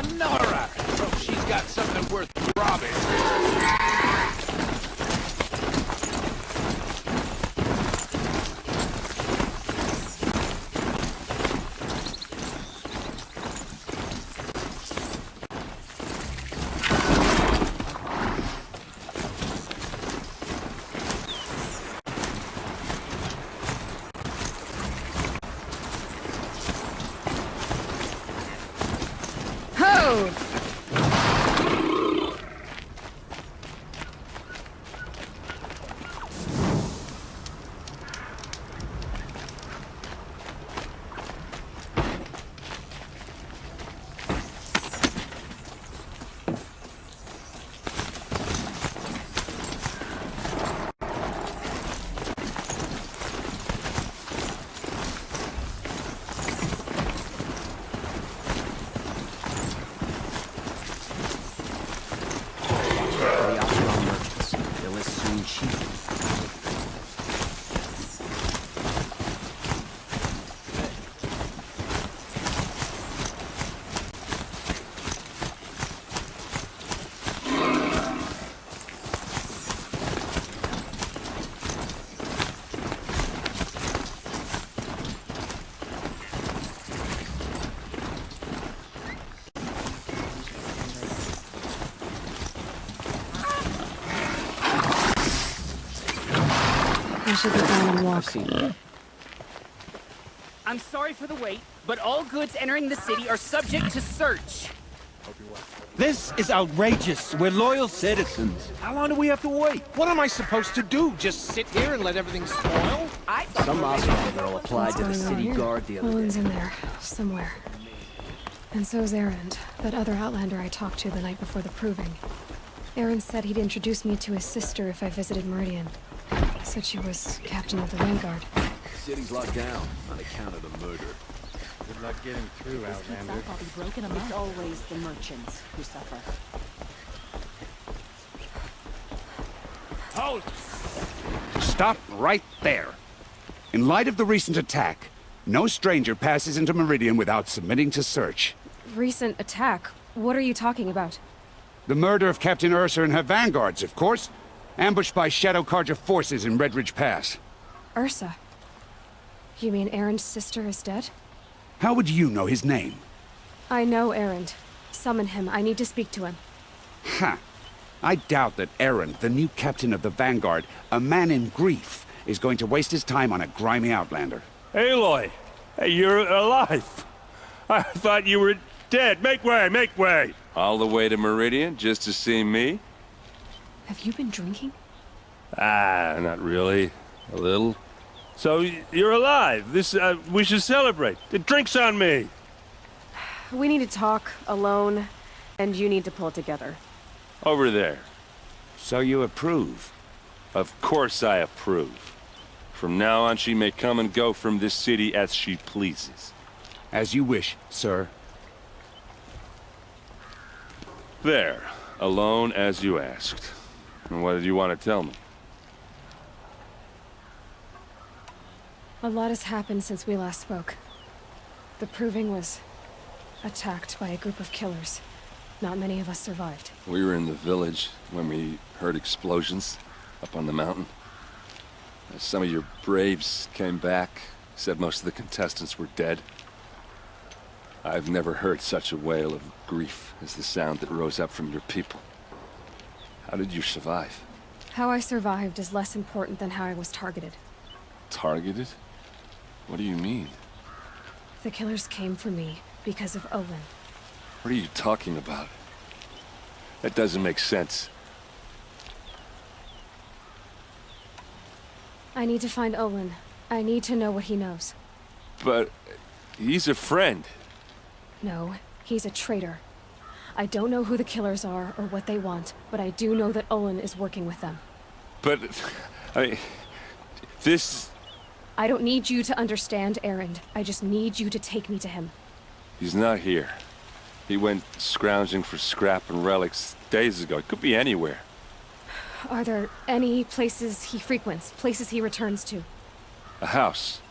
Nora! Hope she's got something worth robbing. I should get down and walk. I'm sorry for the wait, but all goods entering the city are subject to search. This is outrageous. We're loyal citizens. How long do we have to wait? What am I supposed to do? Just sit here and let everything spoil? I thought Some Oswald girl applied to the city guard the other Owen's day. in there, somewhere. And so's Erend, that other Outlander I talked to the night before the proving. Erend said he'd introduce me to his sister if I visited Meridian. Said she was captain of the Vanguard. City's locked down on account of the murder. Good luck getting through, Outlander. It's always the merchants who suffer. Hold! Stop right there. In light of the recent attack, no stranger passes into Meridian without submitting to search. Recent attack? What are you talking about? The murder of Captain Ursa and her vanguards, of course. Ambushed by Shadow Carja forces in Red Ridge Pass. Ursa? You mean Erend's sister is dead? How would you know his name? I know Erend. Summon him. I need to speak to him. Ha! I doubt that Erend, the new captain of the Vanguard, a man in grief, is going to waste his time on a grimy outlander. Aloy! Hey, you're alive! I thought you were dead. Make way, make way! All the way to Meridian just to see me? Have you been drinking? Ah, not really. A little. So, you're alive. We should celebrate. The drink's on me! We need to talk, alone, and you need to pull it together. Over there. So you approve? Of course I approve. From now on, she may come and go from this city as she pleases. As you wish, sir. There. Alone as you asked. And what did you want to tell me? A lot has happened since we last spoke. The Proving was attacked by a group of killers. Not many of us survived. We were in the village when we heard explosions up on the mountain. Some of your braves came back, said most of the contestants were dead. I've never heard such a wail of grief as the sound that rose up from your people. How did you survive? How I survived is less important than how I was targeted. Targeted? What do you mean? The killers came for me because of Owen. What are you talking about? That doesn't make sense. I need to find Owen. I need to know what he knows. But he's a friend. No, he's a traitor. I don't know who the killers are or what they want, but I do know that Owen is working with them. But, this... I don't need you to understand, Erend. I just need you to take me to him. He's not here. He went scrounging for scrap and relics days ago. It could be anywhere. Are there any places he frequents, places he returns to? A house.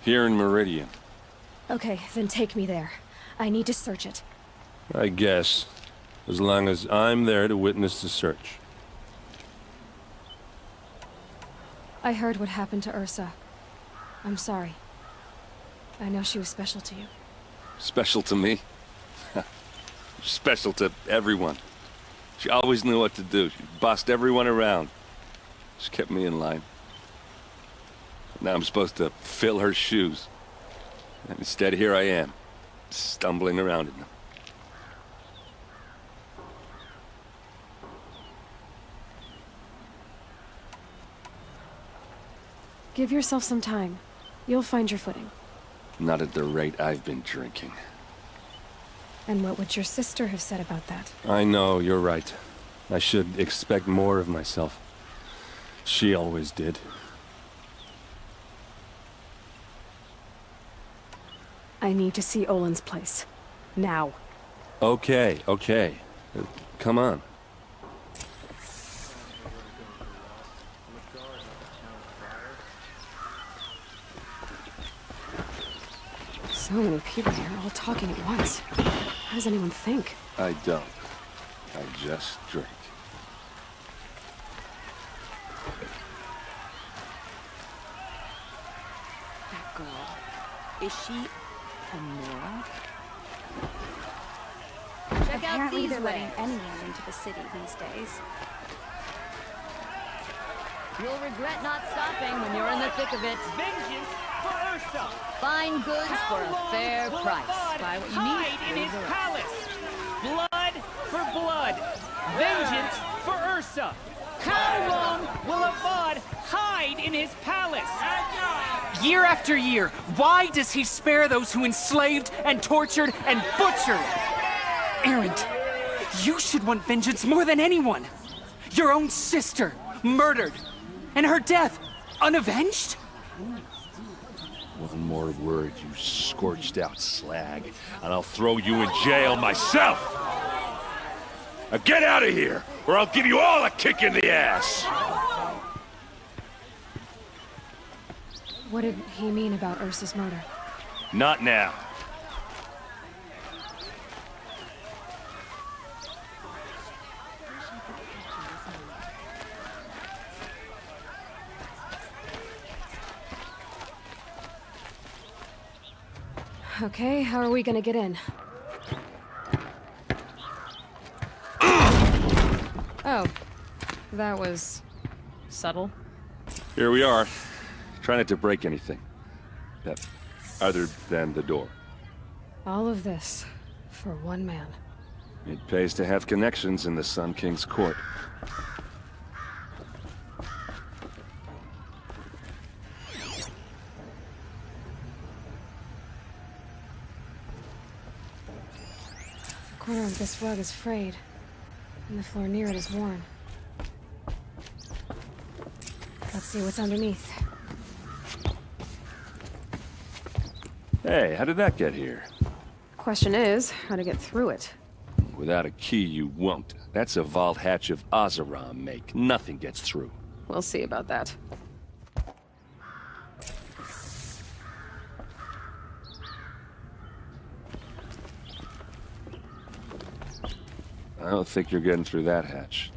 Here in Meridian. Okay, then take me there. I need to search it. I guess. As long as I'm there to witness the search. I heard what happened to Ursa. I'm sorry. I know she was special to you. Special to me? Special to everyone. She always knew what to do. She bossed everyone around. She kept me in line. Now I'm supposed to fill her shoes. And instead, here I am, stumbling around in them. Give yourself some time. You'll find your footing. Not at the rate I've been drinking. And what would your sister have said about that? I know, you're right. I should expect more of myself. She always did. I need to see Olin's place. Now. Okay. Come on. So many people here, all talking at once. How does anyone think? I don't. I just drink. That girl. Is she a moron? Check out Apparently these they're letting ways. anyone into the city these days. You'll regret not stopping when you're in the thick of it. Vengeance for Ursa! Find goods for a fair Will price. Avad Buy what you hide need. in leave his the rest. palace. Blood for blood. Vengeance for Ursa. How long will Avad hide in his palace? Year after year, why does he spare those who enslaved and tortured and butchered? Erend, you should want vengeance more than anyone. Your own sister, murdered, and her death, unavenged? One more word, you scorched out slag, and I'll throw you in jail myself! Now get out of here, or I'll give you all a kick in the ass! What did he mean about Ursa's murder? Not now. Okay, how are we gonna get in? Oh, that was subtle. Here we are. Try not to break anything. Other than the door. All of this for one man. It pays to have connections in the Sun King's court. The corner of this rug is frayed, and the floor near it is worn. Let's see what's underneath. Hey, how did that get here? Question is, how to get through it. Without a key, you won't. That's a vault hatch of Azeram make. Nothing gets through. We'll see about that. I don't think you're getting through that hatch.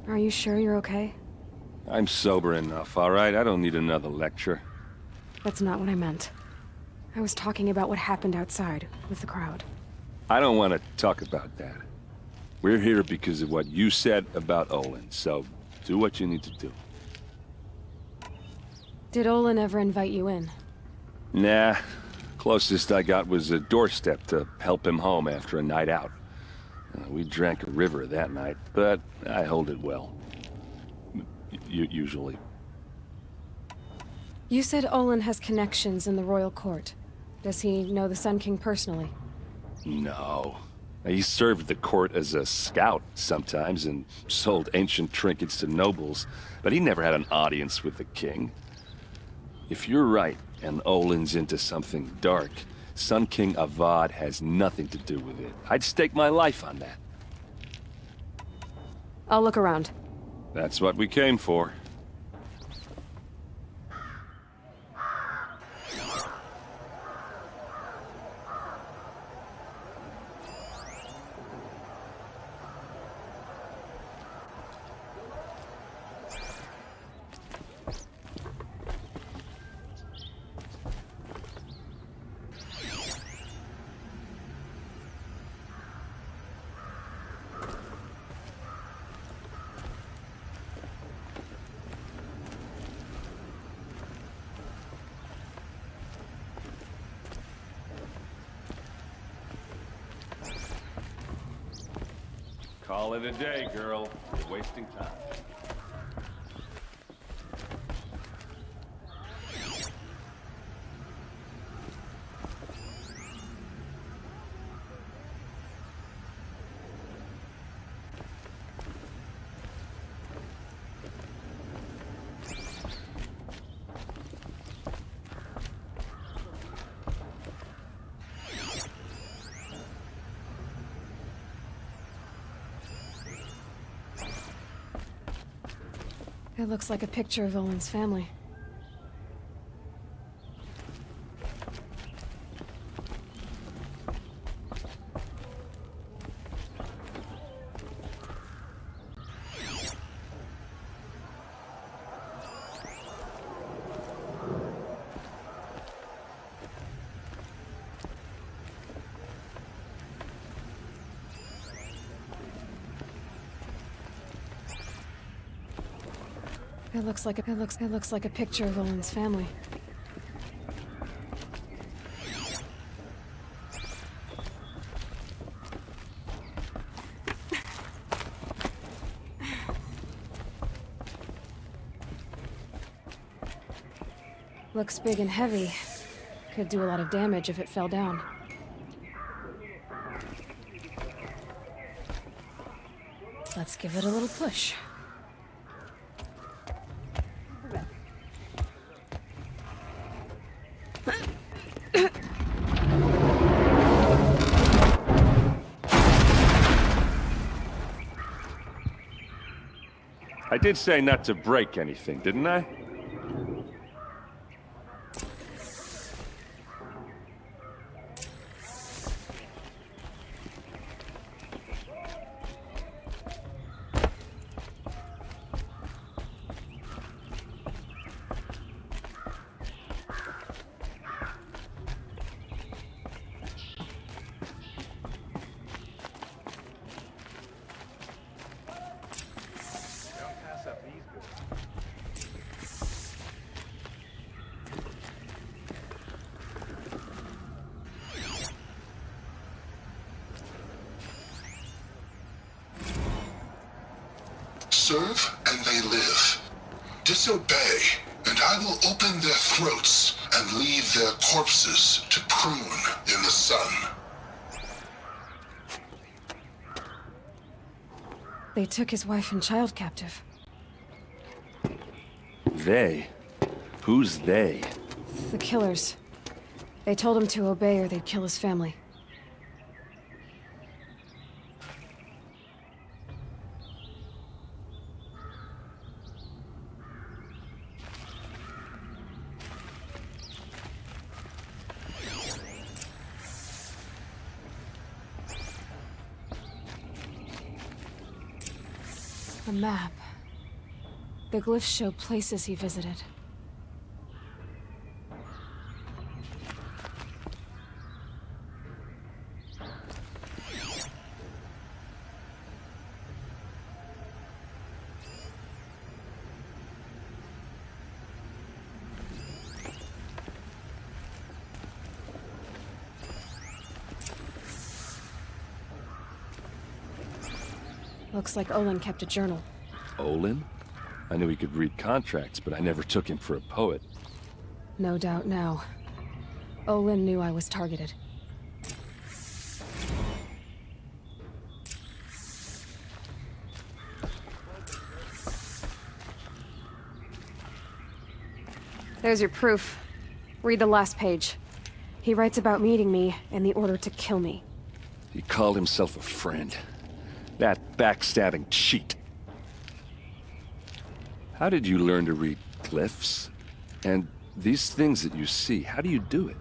Are you sure you're okay? I'm sober enough, all right? I don't need another lecture. That's not what I meant. I was talking about what happened outside, with the crowd. I don't want to talk about that. We're here because of what you said about Olin, so do what you need to do. Did Olin ever invite you in? Nah. Closest I got was a doorstep to help him home after a night out. We drank a river that night, but I hold it well. Usually. You said Olin has connections in the royal court. Does he know the Sun King personally? No. He served the court as a scout sometimes and sold ancient trinkets to nobles, but he never had an audience with the king. If you're right, and Olin's into something dark, Sun King Avad has nothing to do with it. I'd stake my life on that. I'll look around. That's what we came for. Call it a day, girl. You're wasting time. It looks like a picture of Olin's family. It looks like a picture of Olin's family. Looks big and heavy. Could do a lot of damage if it fell down. Let's give it a little push. I did say not to break anything, didn't I? Serve and they live. Disobey, and I will open their throats and leave their corpses to prune in the sun. They took his wife and child captive. They? Who's they? The killers. They told him to obey or they'd kill his family. A map. The glyphs show places he visited. Looks like Olin kept a journal. Olin? I knew he could read contracts, but I never took him for a poet. No doubt now. Olin knew I was targeted. There's your proof. Read the last page. He writes about meeting me and the order to kill me. He called himself a friend. That backstabbing cheat. How did you learn to read glyphs? And these things that you see, how do you do it?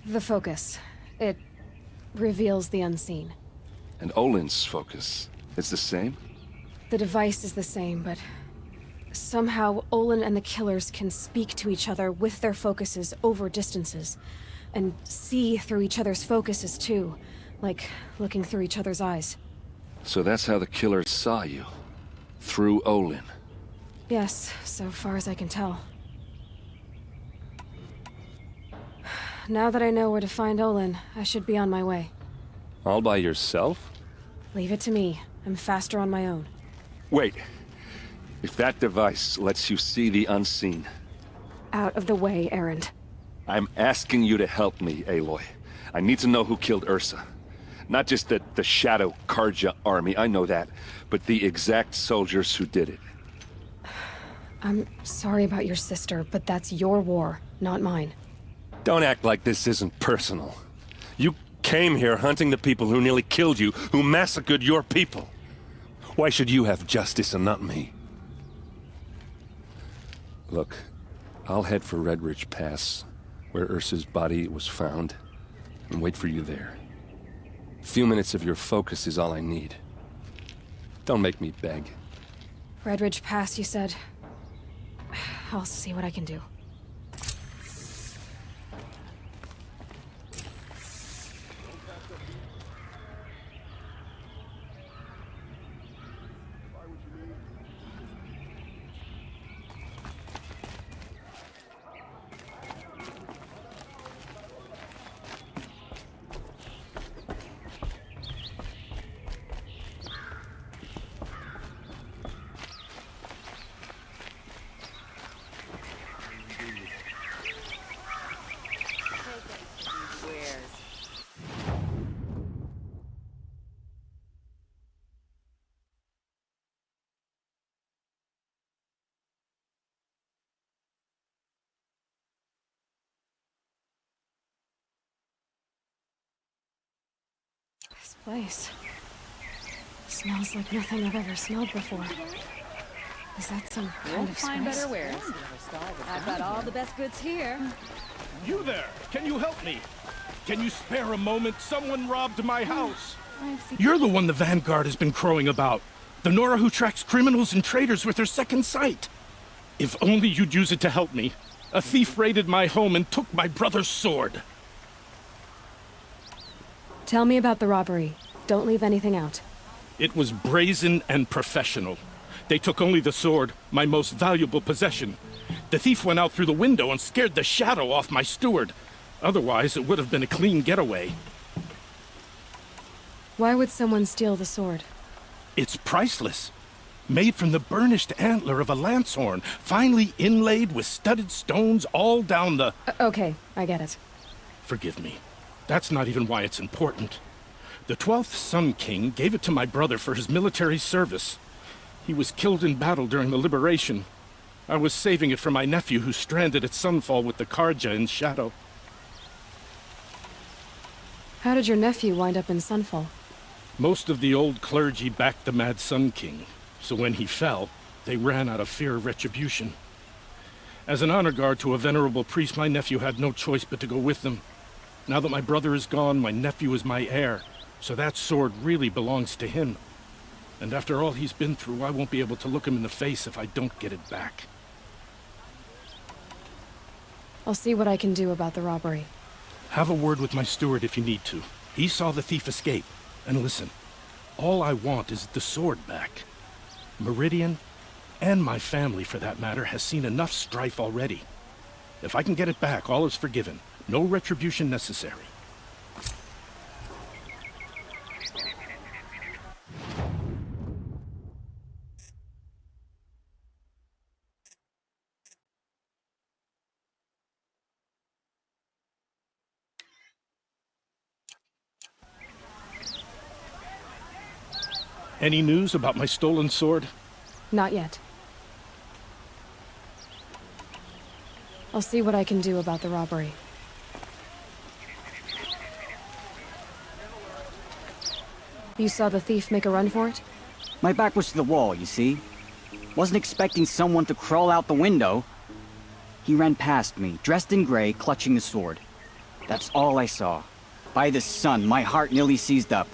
The focus. It reveals the unseen. And Olin's focus, it's the same? The device is the same, but somehow Olin and the killers can speak to each other with their focuses over distances. And see through each other's focuses, too. Like looking through each other's eyes. So that's how the killers saw you? Through Olin? Yes, so far as I can tell. Now that I know where to find Olin, I should be on my way. All by yourself? Leave it to me. I'm faster on my own. Wait. If that device lets you see the unseen... Out of the way, Erend. I'm asking you to help me, Aloy. I need to know who killed Ursa. Not just the Shadow Karja army, I know that, but the exact soldiers who did it. I'm sorry about your sister, but that's your war, not mine. Don't act like this isn't personal. You came here hunting the people who nearly killed you, who massacred your people. Why should you have justice and not me? Look, I'll head for Red Ridge Pass, where Ursa's body was found, and wait for you there. A few minutes of your focus is all I need. Don't make me beg. Red Ridge Pass, you said? I'll see what I can do. This place smells like nothing I've ever smelled before. Is that some kind of find spice? better wares. I've got all the best goods here. You there! Can you help me? Can you spare a moment? Someone robbed my house! You're the one the Vanguard has been crowing about. The Nora who tracks criminals and traitors with her second sight. If only you'd use it to help me. A thief raided my home and took my brother's sword. Tell me about the robbery. Don't leave anything out. It was brazen and professional. They took only the sword, my most valuable possession. The thief went out through the window and scared the shadow off my steward. Otherwise, it would have been a clean getaway. Why would someone steal the sword? It's priceless. Made from the burnished antler of a lancehorn, finely inlaid with studded stones all down the... Okay, I get it. Forgive me. That's not even why it's important. The 12th Sun King gave it to my brother for his military service. He was killed in battle during the liberation. I was saving it for my nephew who's stranded at Sunfall with the Karja in Shadow. How did your nephew wind up in Sunfall? Most of the old clergy backed the Mad Sun King, so when he fell, they ran out of fear of retribution. As an honor guard to a venerable priest, my nephew had no choice but to go with them. Now that my brother is gone, my nephew is my heir, so that sword really belongs to him. And after all he's been through, I won't be able to look him in the face if I don't get it back. I'll see what I can do about the robbery. Have a word with my steward if you need to. He saw the thief escape. And listen, all I want is the sword back. Meridian, and my family for that matter, has seen enough strife already. If I can get it back, all is forgiven. No retribution necessary. Any news about my stolen sword? Not yet. I'll see what I can do about the robbery. You saw the thief make a run for it? My back was to the wall, you see. Wasn't expecting someone to crawl out the window. He ran past me, dressed in gray, clutching the sword. That's all I saw. By the sun, my heart nearly seized up.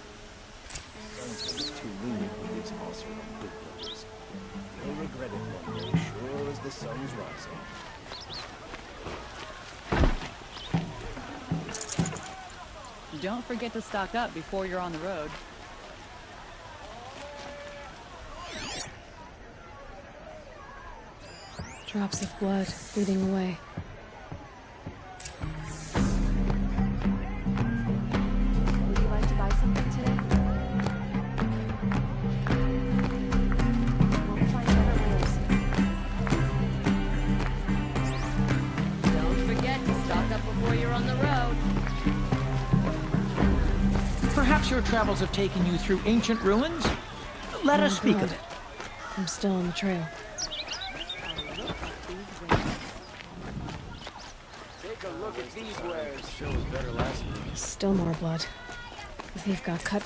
Don't forget to stock up before you're on the road. Drops of blood leading away. your travels have taken you through ancient ruins? Let us speak of it. I'm still on the trail. Take a look at these wares. Show was better last week. Still more blood. The thief got cut.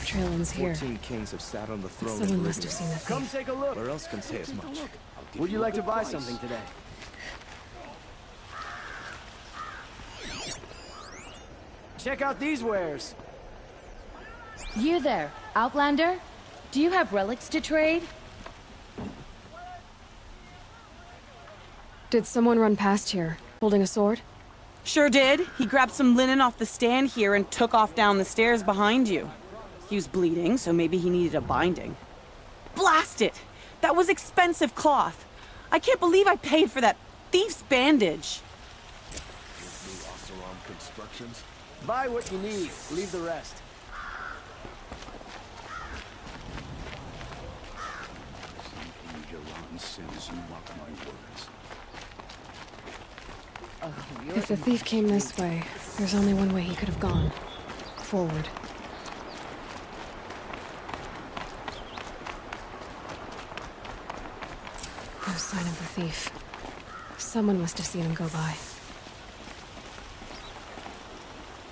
Trail ends here. 14 kings have sat on the throne. Someone must have seen the thief. Come take a look. Where else can say as much? Would you like to buy something today? Check out these wares. You there, Outlander? Do you have relics to trade? Did someone run past here, holding a sword? Sure did. He grabbed some linen off the stand here and took off down the stairs behind you. He was bleeding, so maybe he needed a binding. Blast it! That was expensive cloth. I can't believe I paid for that thief's bandage. Constructions. Buy what you need, leave the rest. Says you mark my words. If the thief came this way, there's only one way he could have gone. Forward. No sign of the thief. Someone must have seen him go by.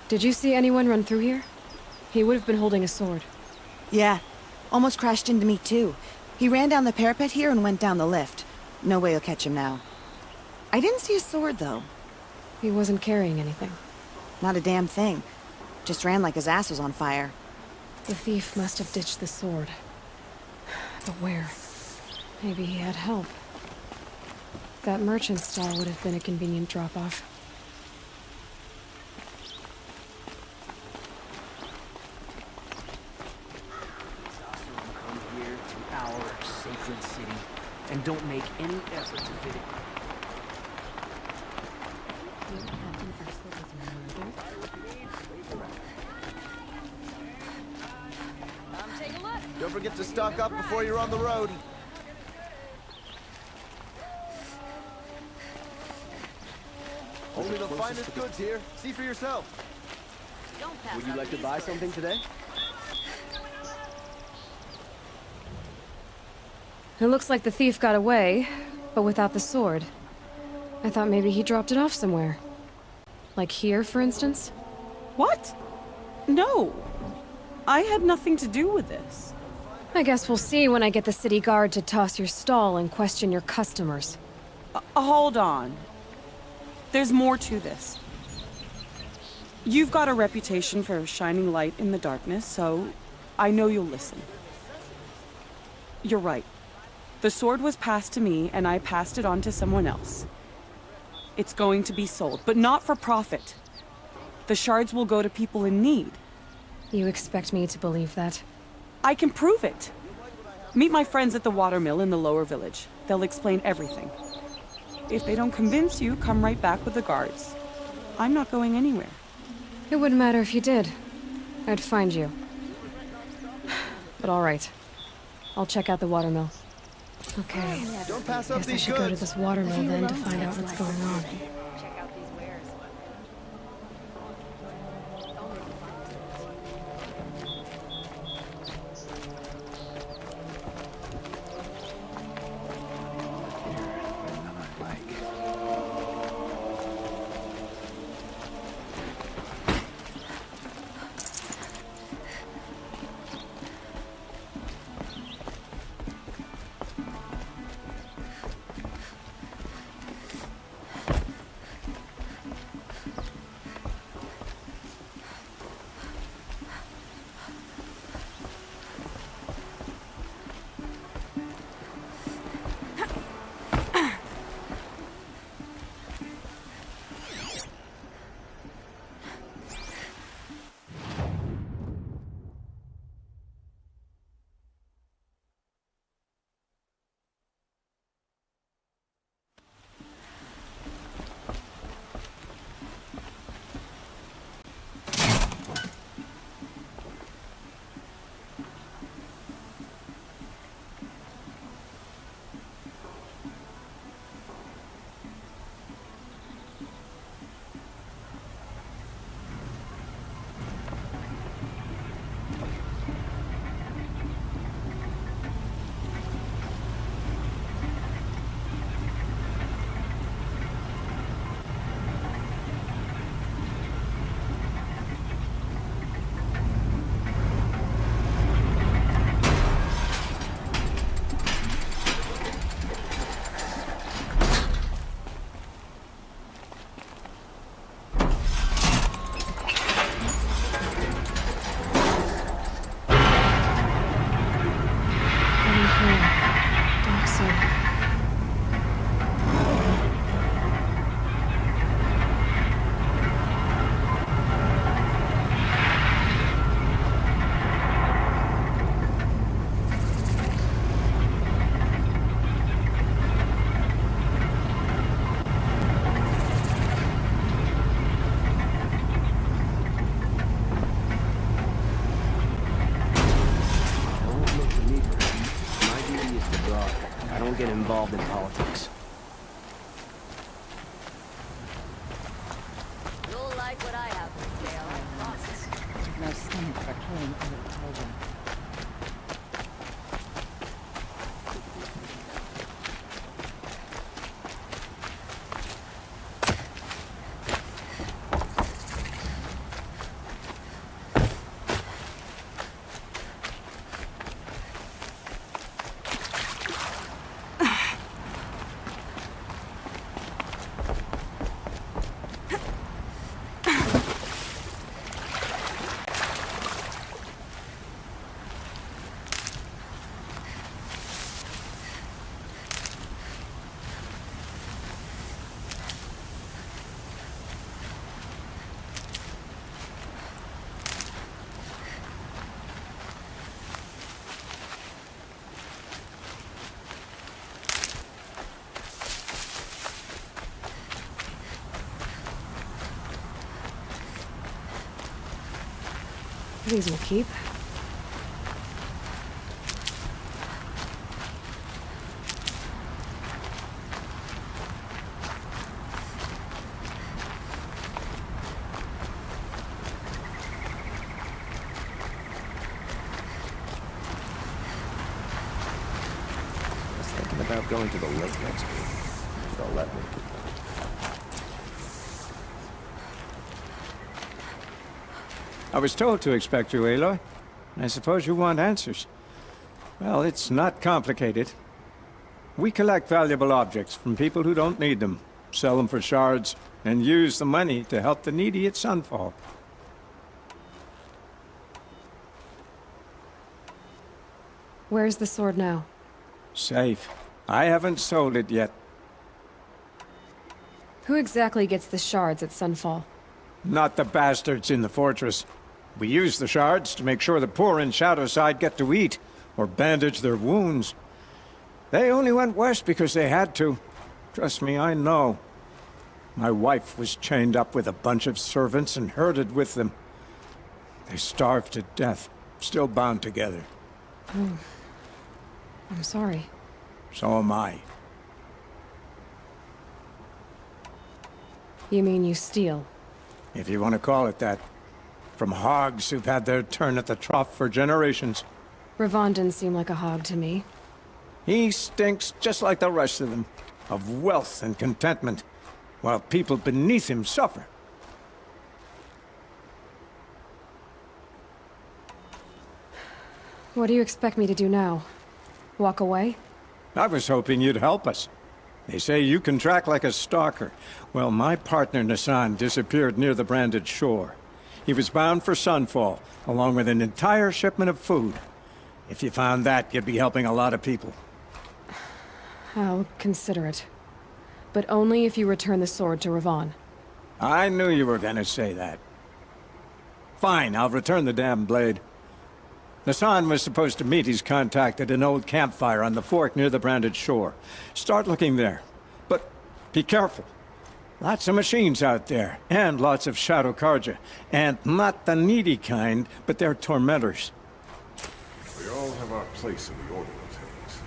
Did you see anyone run through here? He would have been holding a sword. Yeah. Almost crashed into me, too. He ran down the parapet here and went down the lift. No way you'll catch him now. I didn't see a sword, though. He wasn't carrying anything. Not a damn thing. Just ran like his ass was on fire. The thief must have ditched the sword. But where? Maybe he had help. That merchant stall would have been a convenient drop-off. Come here to our sacred city, and don't make any effort to fit it. Take a look. Don't forget to stock up before you're on the road. Only the finest goods here. See for yourself. Would you like to buy something today? It looks like the thief got away, but without the sword. I thought maybe he dropped it off somewhere. Like here, for instance? What? No. I had nothing to do with this. I guess we'll see when I get the city guard to toss your stall and question your customers. Hold on. There's more to this. You've got a reputation for shining light in the darkness, so I know you'll listen. You're right. The sword was passed to me, and I passed it on to someone else. It's going to be sold, but not for profit. The shards will go to people in need. You expect me to believe that? I can prove it. Meet my friends at the watermill in the lower village. They'll explain everything. If they don't convince you, come right back with the guards. I'm not going anywhere. It wouldn't matter if you did. I'd find you. But all right. I'll check out the watermill. Okay. Don't pass up Guess I these should go to goods. this watermill then to find out what's going on. Check out these wares. Don't get involved in politics. You'll like what I have to say, I promise. No stomach for killing other children. These will keep. I was thinking about going to the lake next week. If they'll let me. I was told to expect you, Aloy. I suppose you want answers. Well, it's not complicated. We collect valuable objects from people who don't need them, sell them for shards, and use the money to help the needy at Sunfall. Where's the sword now? Safe. I haven't sold it yet. Who exactly gets the shards at Sunfall? Not the bastards in the fortress. We use the shards to make sure the poor in Shadowside get to eat, or bandage their wounds. They only went west because they had to. Trust me, I know. My wife was chained up with a bunch of servants and herded with them. They starved to death, still bound together. Oh. I'm sorry. So am I. You mean you steal? If you want to call it that. From hogs who've had their turn at the trough for generations. Ravon didn't seem like a hog to me. He stinks just like the rest of them, of wealth and contentment, while people beneath him suffer. What do you expect me to do now? Walk away? I was hoping you'd help us. They say you can track like a stalker. Well, my partner Nassan disappeared near the branded shore. He was bound for Sunfall, along with an entire shipment of food. If you found that, you'd be helping a lot of people. I'll consider it. But only if you return the sword to Ravon. I knew you were gonna say that. Fine, I'll return the damn blade. Nassan was supposed to meet his contact at an old campfire on the fork near the branded shore. Start looking there. But be careful. Lots of machines out there, and lots of Shadow Karja. And not the needy kind, but they're tormentors. We all have our place in the order of things.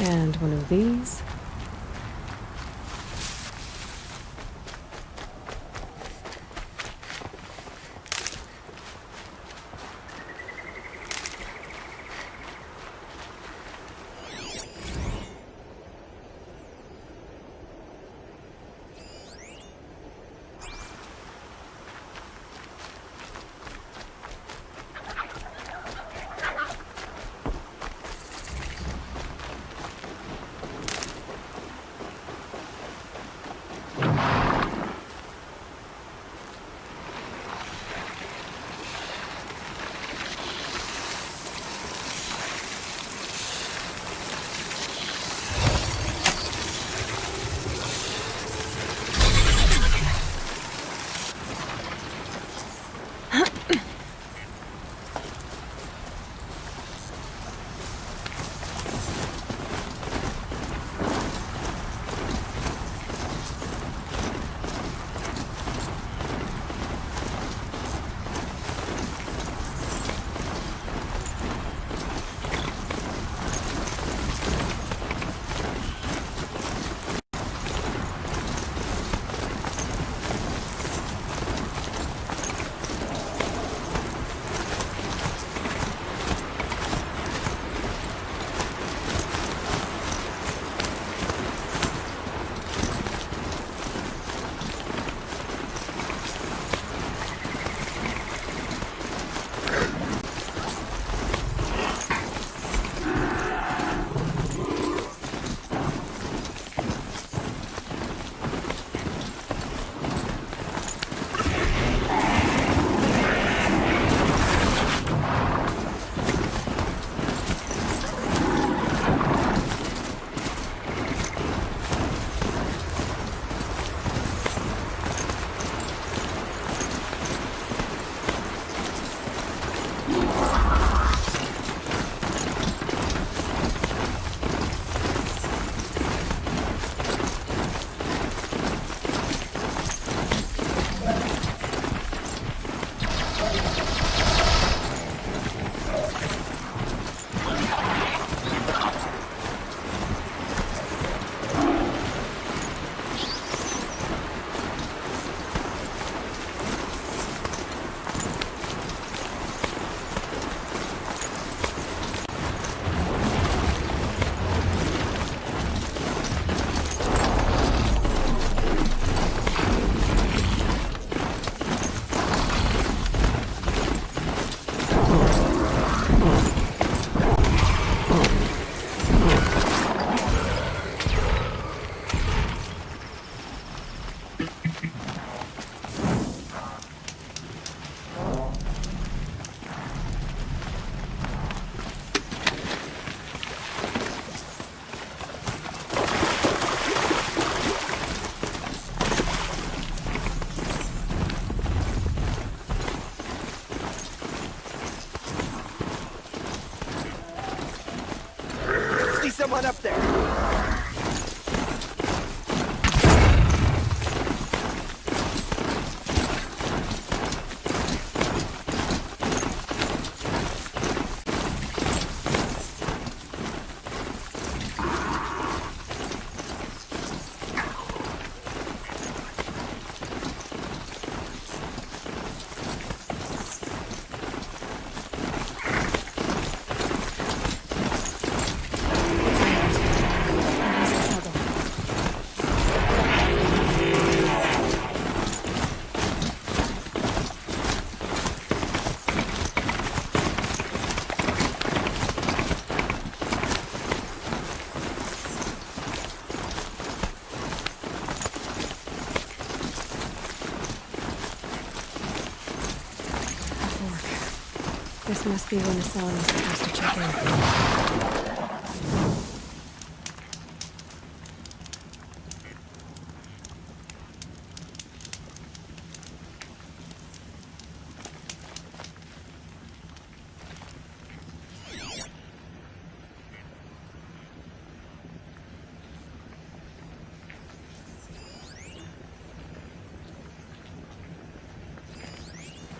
And one of these. Someone up there. This must be when Hassan was supposed to check in.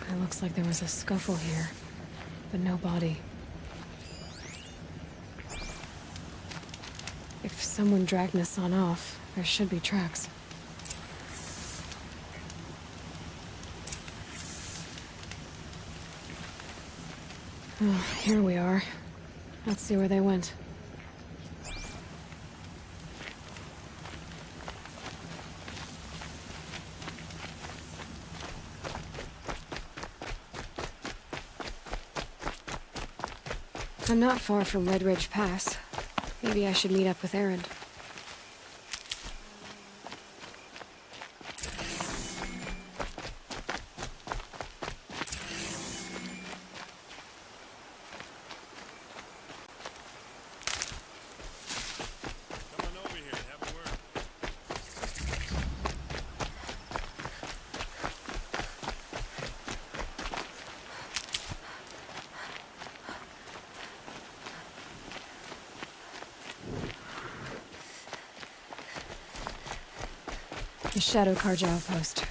It looks like there was a scuffle here, but no body. If someone dragged Nassan off, there should be tracks. Oh, here we are. Let's see where they went. I'm not far from Red Ridge Pass. Maybe I should meet up with Aaron. The Shadow Carja outpost.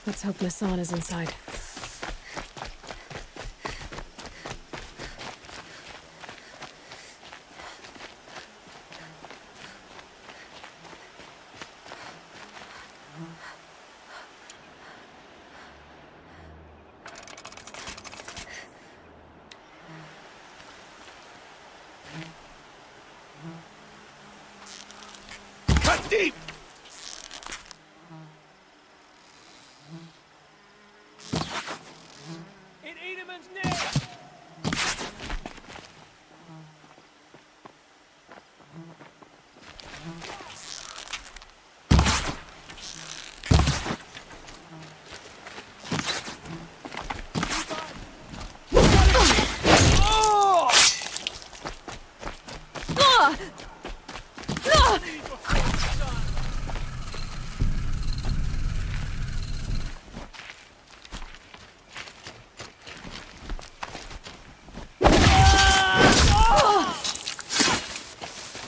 Let's hope Nassan is inside. Cut deep! In Edelman's name!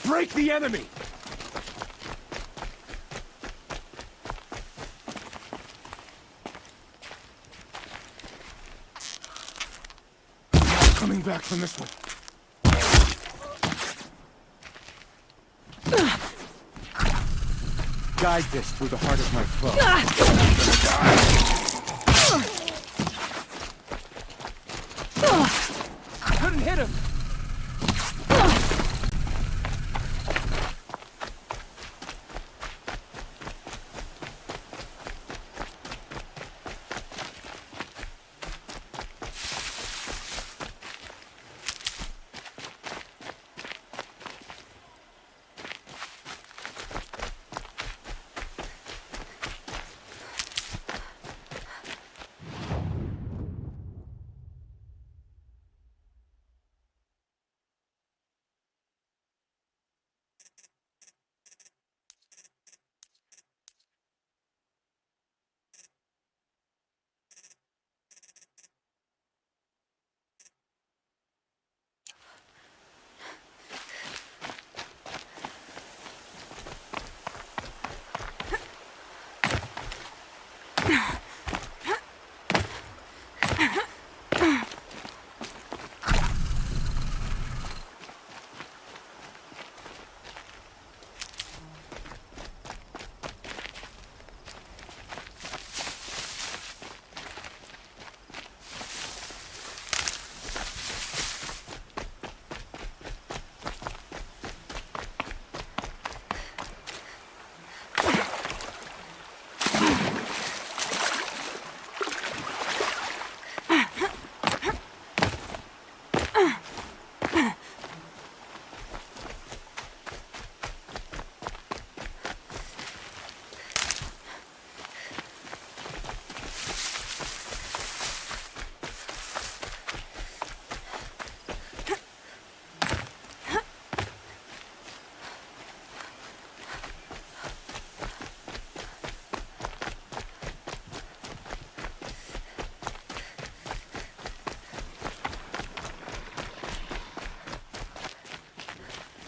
Break the enemy! Coming back from this one. Guide this through the heart of my foe. Couldn't hit him!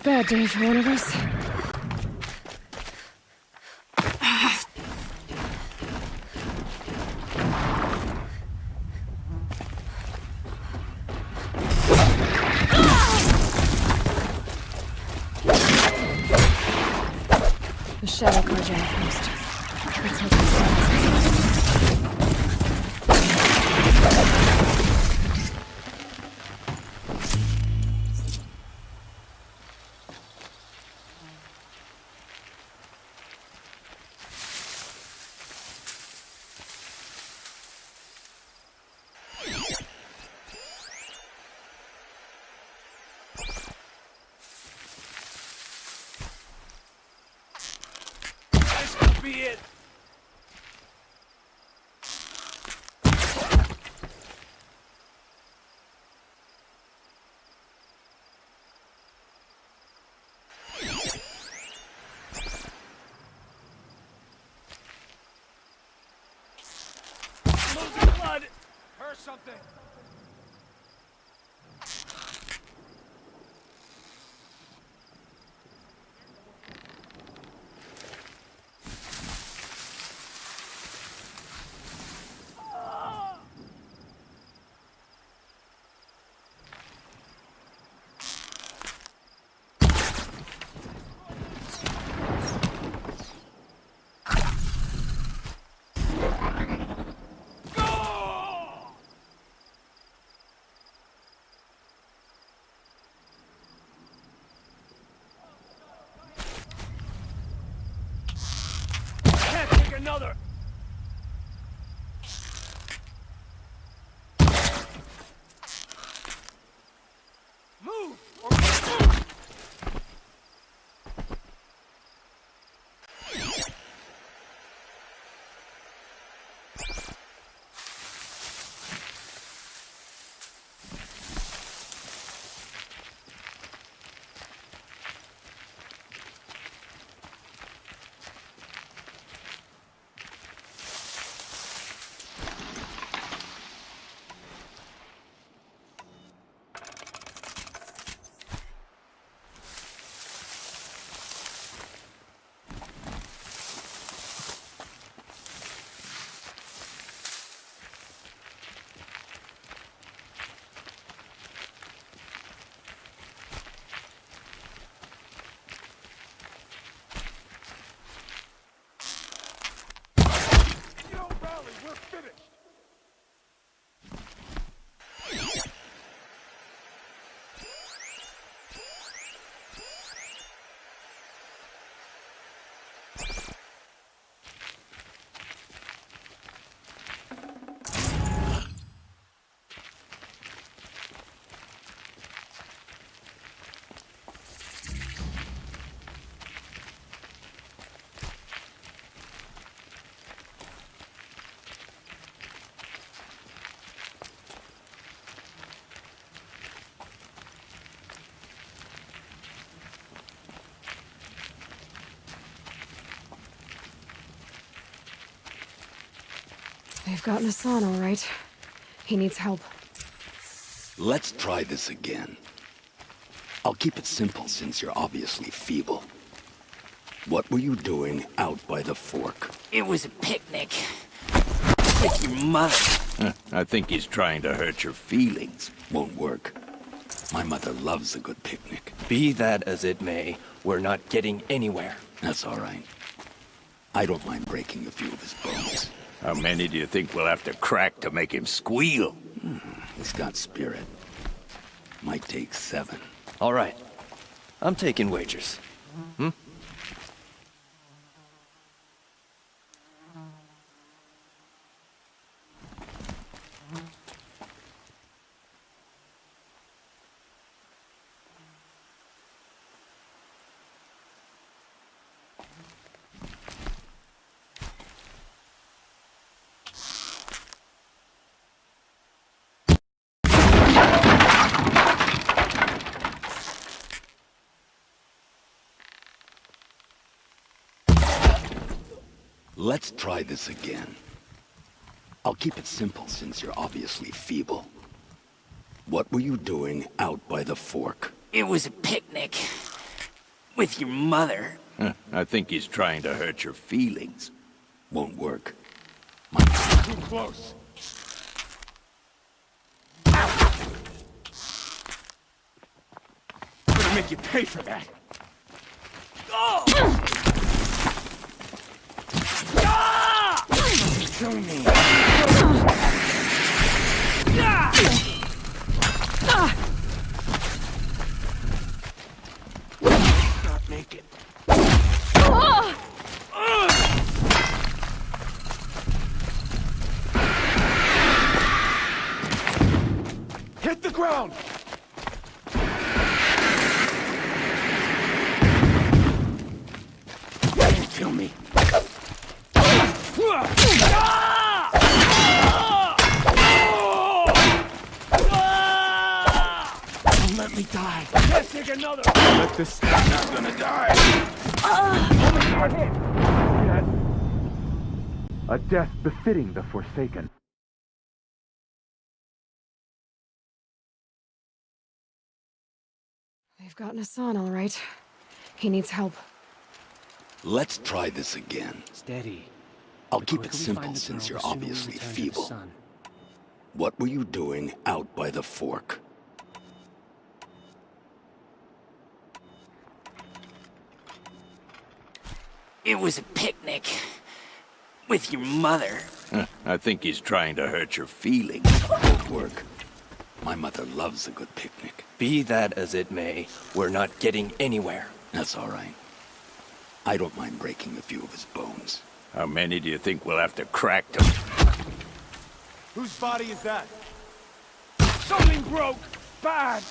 Bad day for one of us. shadow carja post. Let's hope this one This could be it. Losing blood. Heard something. Can't take another. Move or move. We're finished! They've gotten Hassan, all right. He needs help. Let's try this again. I'll keep it simple since you're obviously feeble. What were you doing out by the fork? It was a picnic. With your mother. I think he's trying to hurt your feelings. Won't work. My mother loves a good picnic. Be that as it may, we're not getting anywhere. That's all right. I don't mind breaking a few of his bones. How many do you think we'll have to crack to make him squeal? He's got spirit. Might take 7. All right. I'm taking wagers. Hmm? Let's try this again. I'll keep it simple since you're obviously feeble. What were you doing out by the fork? It was a picnic. With your mother. I think he's trying to hurt your feelings. Won't work. Too close. I'm gonna make you pay for that. Oh! Kill me. Not make it. Hit the ground! Kill me. Don't let me die. Can't take another. Let this. I'm not gonna die. A death befitting the Forsaken. They've gotten Hassan, all right. He needs help. Let's try this again. Steady. I'll keep it simple since you're obviously feeble. What were you doing out by the fork? It was a picnic. With your mother. I think he's trying to hurt your feelings. Good work. My mother loves a good picnic. Be that as it may, we're not getting anywhere. That's all right. I don't mind breaking a few of his bones. How many do you think we'll have to crack to... Whose body is that? Something broke! Bad!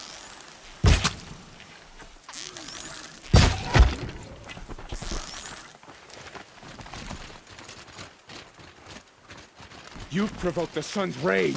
You've provoked the sun's rage!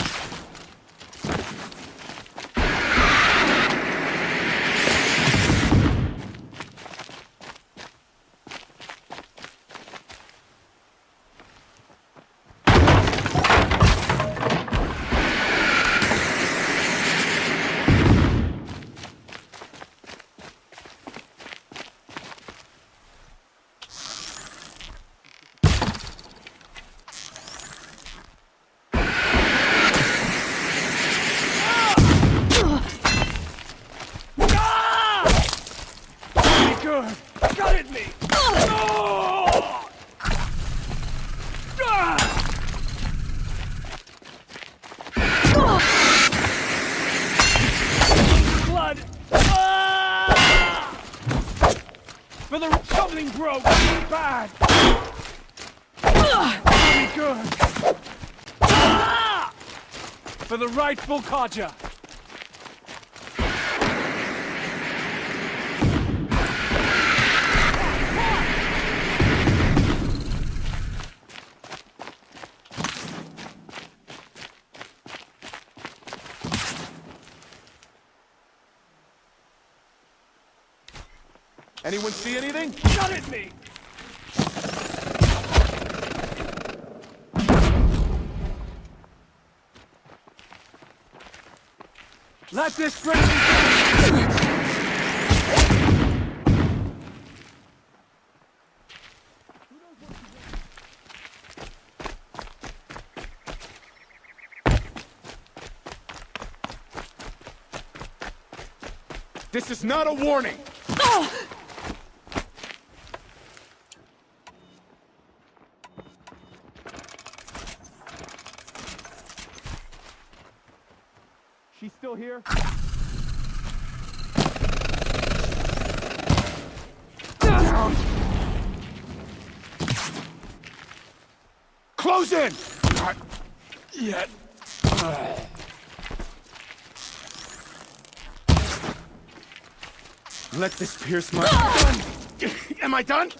Got it, me! Blood! For the something broke! Bad! Very good! For the rightful Kaja! Anyone see anything? Shot at me! Let this bring me down! This is not a warning! She's still here? Close in! Not yet. Let this pierce my... Am I done?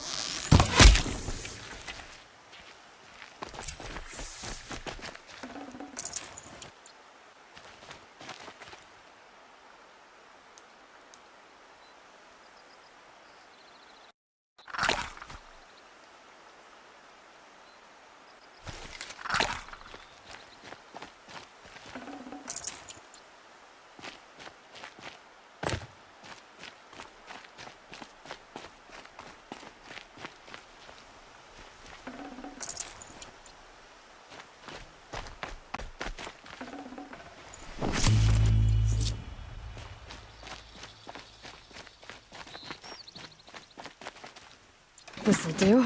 This'll do.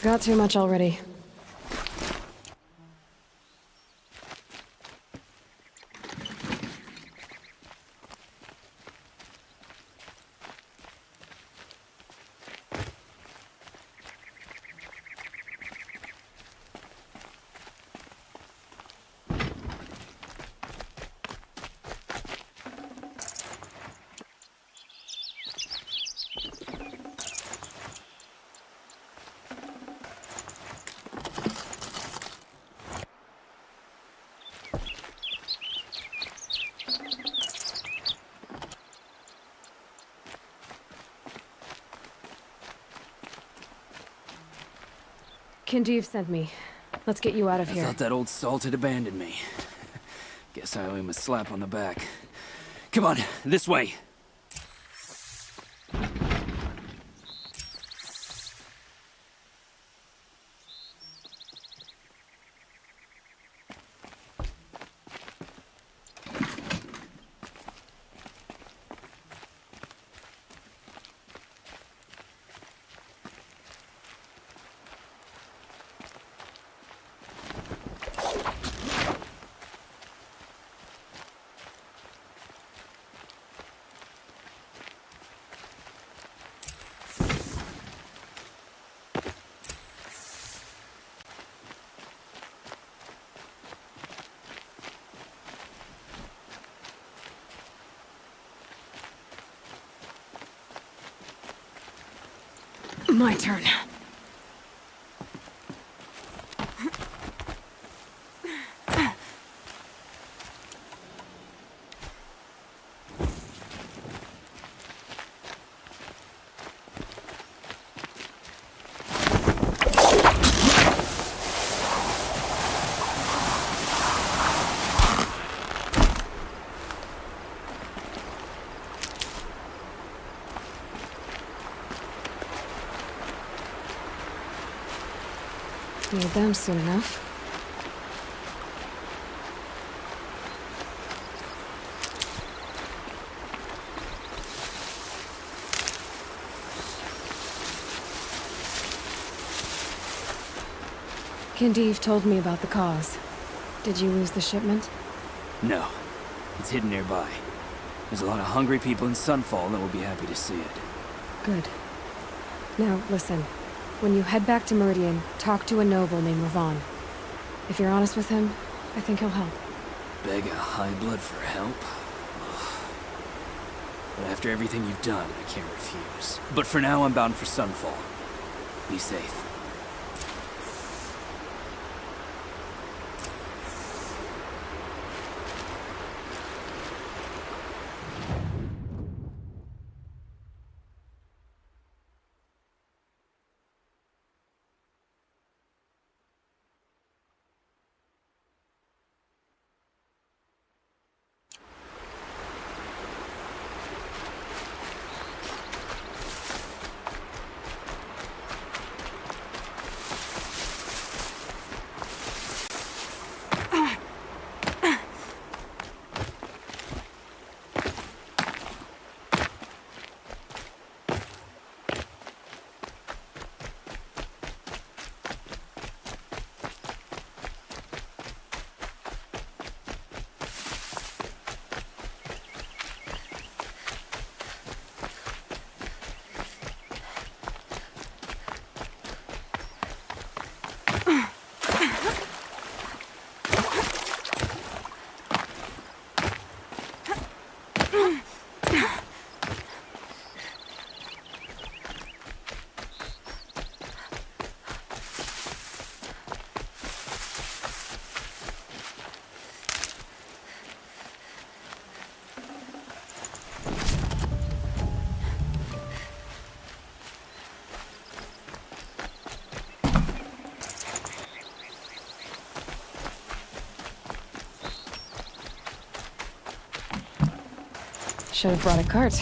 Got too much already. Kinjeev sent me. Let's get you out of I here. thought that old salt had abandoned me. Guess I owe him a slap on the back. Come on, this way. My turn. Need them soon enough. Kinjeev told me about the cause. Did you lose the shipment? No. It's hidden nearby. There's a lot of hungry people in Sunfall that will be happy to see it. Good. Now, listen. When you head back to Meridian, talk to a noble named Ravon. If you're honest with him, I think he'll help. Beg a high blood for help? But after everything you've done, I can't refuse. But for now, I'm bound for Sunfall. Be safe. Should have brought a cart.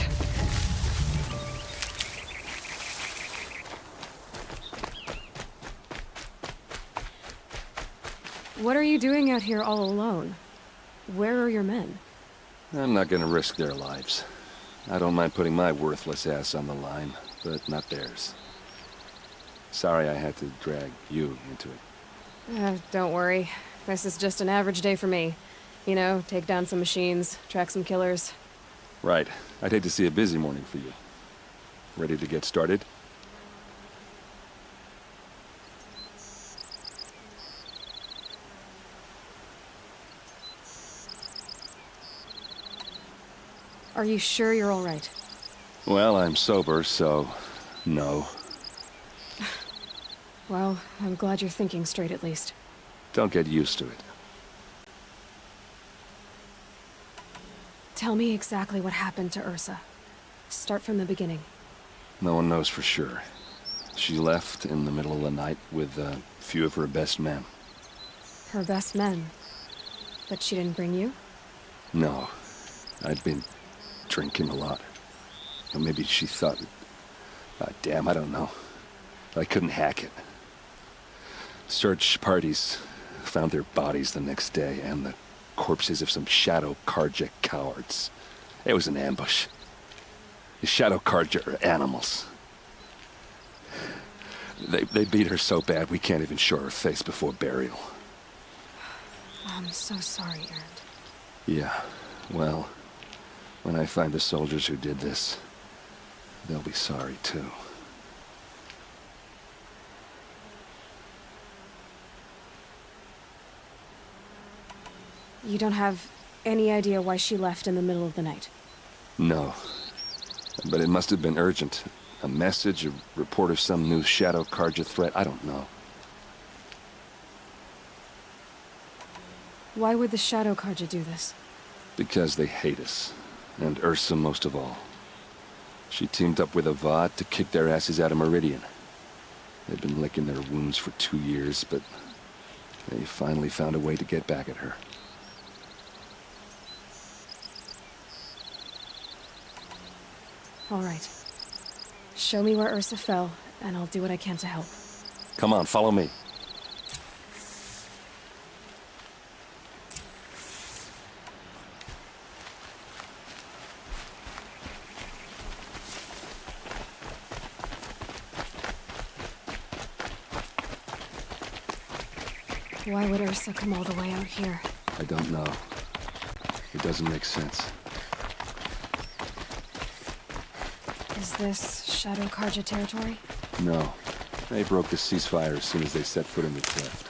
What are you doing out here all alone? Where are your men? I'm not gonna risk their lives. I don't mind putting my worthless ass on the line, but not theirs. Sorry I had to drag you into it. Don't worry. This is just an average day for me. You know, take down some machines, track some killers. Right. I'd hate to see a busy morning for you. Ready to get started? Are you sure you're all right? Well, I'm sober, so no. Well, I'm glad you're thinking straight at least. Don't get used to it. Tell me exactly what happened to Ursa. Start from the beginning. No one knows for sure. She left in the middle of the night with a few of her best men. Her best men? But she didn't bring you? No. I'd been drinking a lot. Or maybe she thought... damn, I don't know. I couldn't hack it. Search parties found their bodies the next day, and the corpses of some Shadow Karja cowards. It was an ambush. The Shadow Karja are animals. They beat her so bad we can't even show her face before burial. I'm so sorry, Erend. Yeah, well, when I find the soldiers who did this, they'll be sorry too. You don't have any idea why she left in the middle of the night? No. But it must have been urgent. A message, a report of some new Shadow Karja threat, I don't know. Why would the Shadow Karja do this? Because they hate us. And Ursa most of all. She teamed up with Avad to kick their asses out of Meridian. They've been licking their wounds for 2 years, but they finally found a way to get back at her. All right. Show me where Ursa fell, and I'll do what I can to help. Come on, follow me. Why would Ursa come all the way out here? I don't know. It doesn't make sense. Is this Shadow Karja territory? No. They broke the ceasefire as soon as they set foot in the cleft.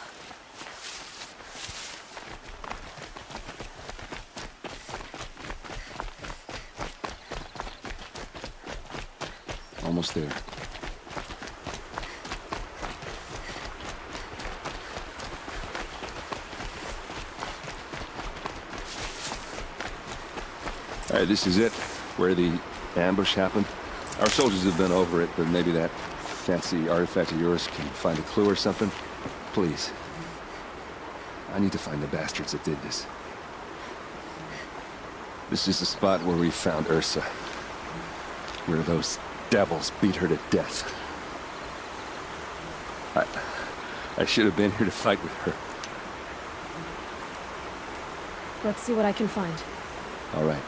Almost there. All right, this is it, where the ambush happened. Our soldiers have been over it, but maybe that fancy artifact of yours can find a clue or something. Please. I need to find the bastards that did this. This is the spot where we found Ursa. Where those devils beat her to death. I should have been here to fight with her. Let's see what I can find. All right.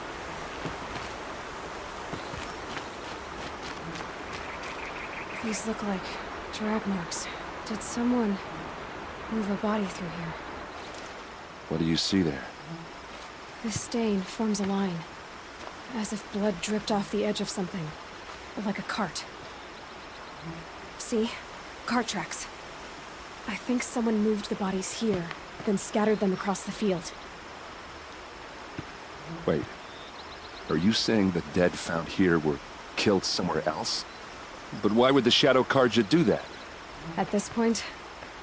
These look like drag marks. Did someone move a body through here? What do you see there? This stain forms a line, as if blood dripped off the edge of something, like a cart. See? Cart tracks. I think someone moved the bodies here, then scattered them across the field. Wait. Are you saying the dead found here were killed somewhere else? But why would the Shadow Karja do that? At this point,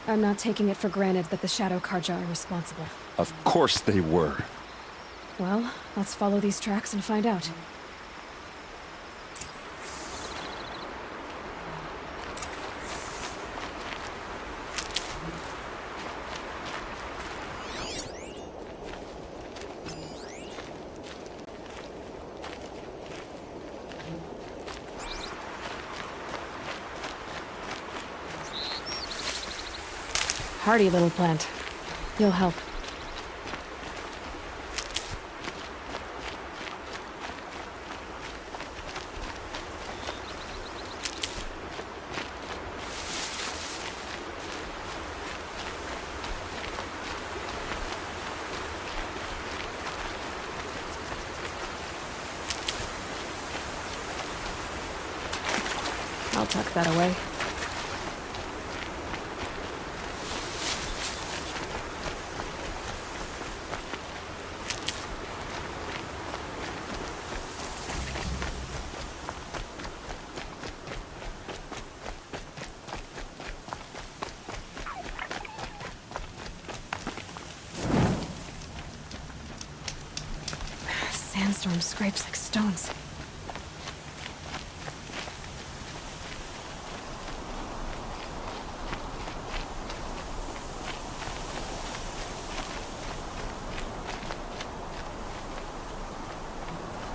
I'm not taking it for granted that the Shadow Karja are responsible. Of course they were. Well, let's follow these tracks and find out. Hardy little plant. You'll help. tuck that away. Sandstorm scrapes like stones.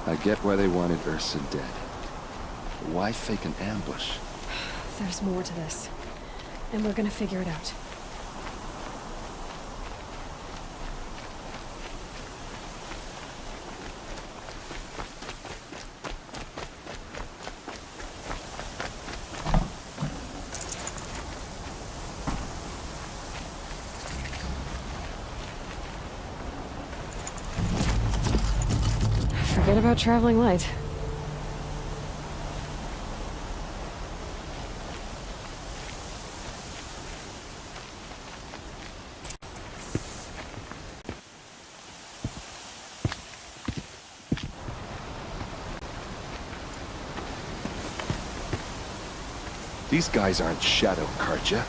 I get why they wanted Ursa dead. But why fake an ambush? There's more to this. And we're gonna figure it out. Forget about traveling light. These guys aren't Shadow Karja.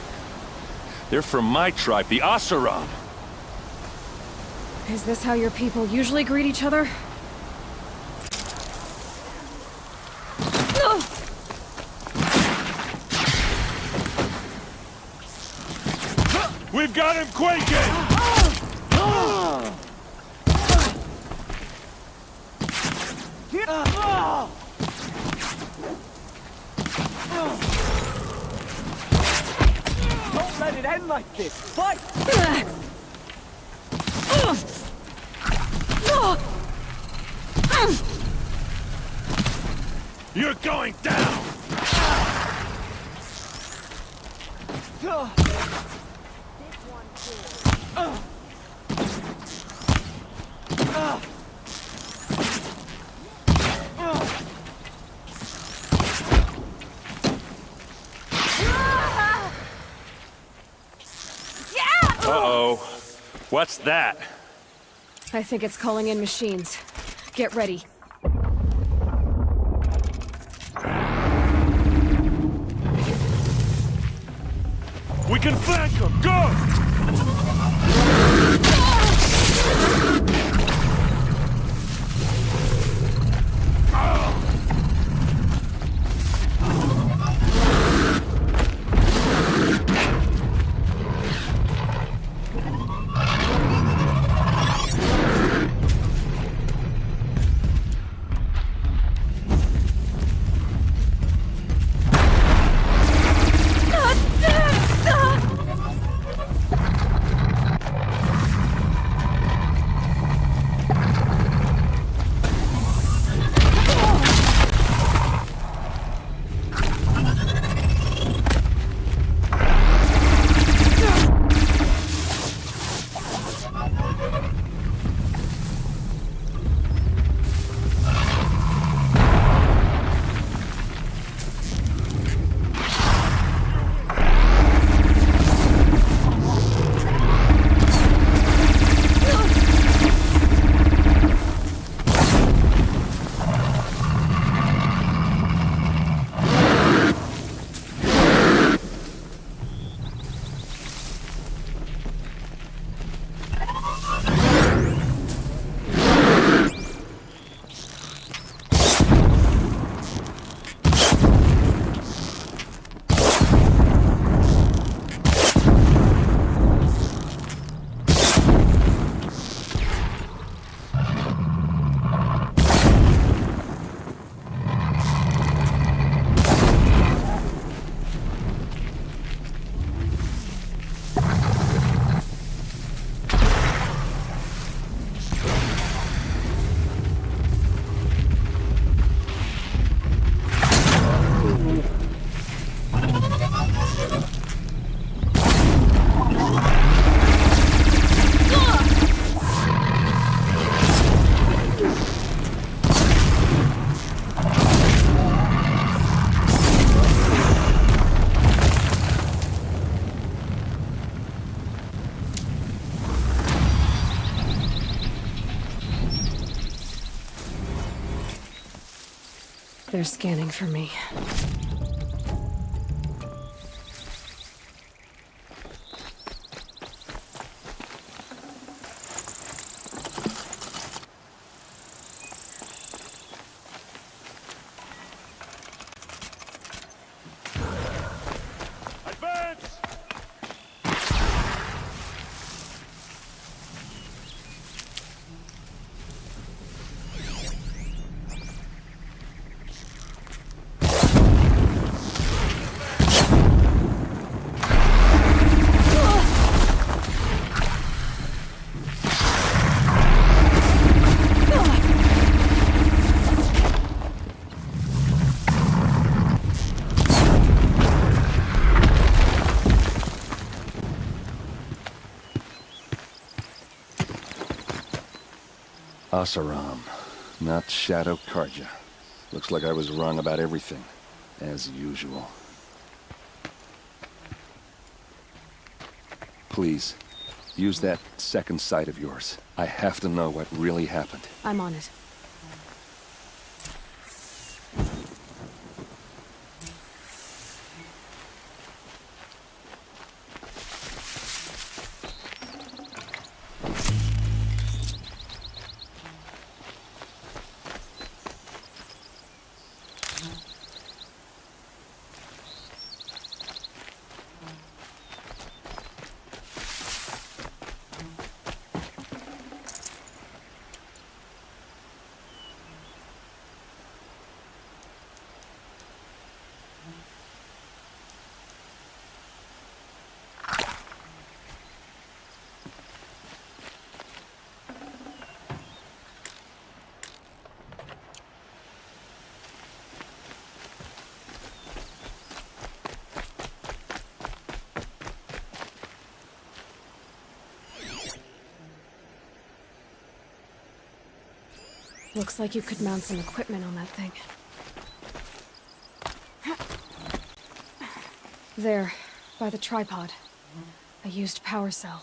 They're from my tribe, the Oseram. Is this how your people usually greet each other? We've got him quaking! Don't let it end like this! Fight! You're going down! Uh-oh. What's that? I think it's calling in machines. Get ready. We can flank them! Go! They're scanning for me. Asaram, not Shadow Karja. Looks like I was wrong about everything, as usual. Please, use that second sight of yours. I have to know what really happened. I'm on it. Looks like you could mount some equipment on that thing. There, by the tripod. A used power cell.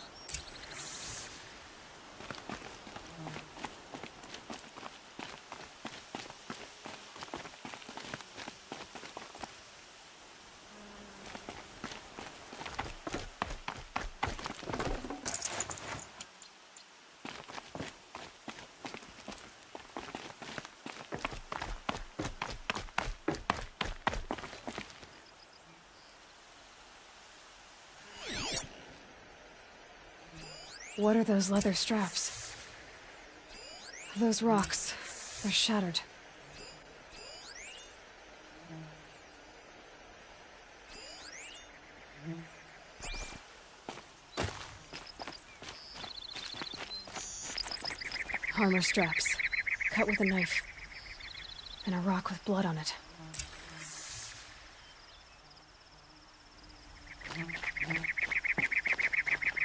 What are those leather straps? Those rocks, they're shattered. Armor straps, cut with a knife, and a rock with blood on it.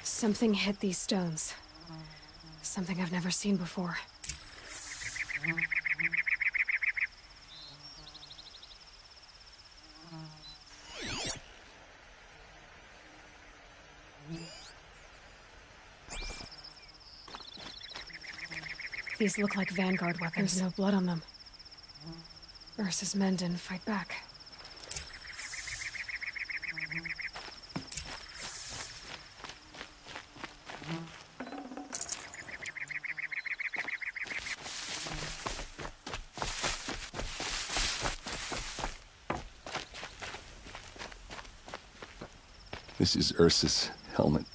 Something hit these stones. Something I've never seen before. These look like Vanguard weapons. There's no blood on them. Ursa's men didn't fight back. This is Ursa's helmet.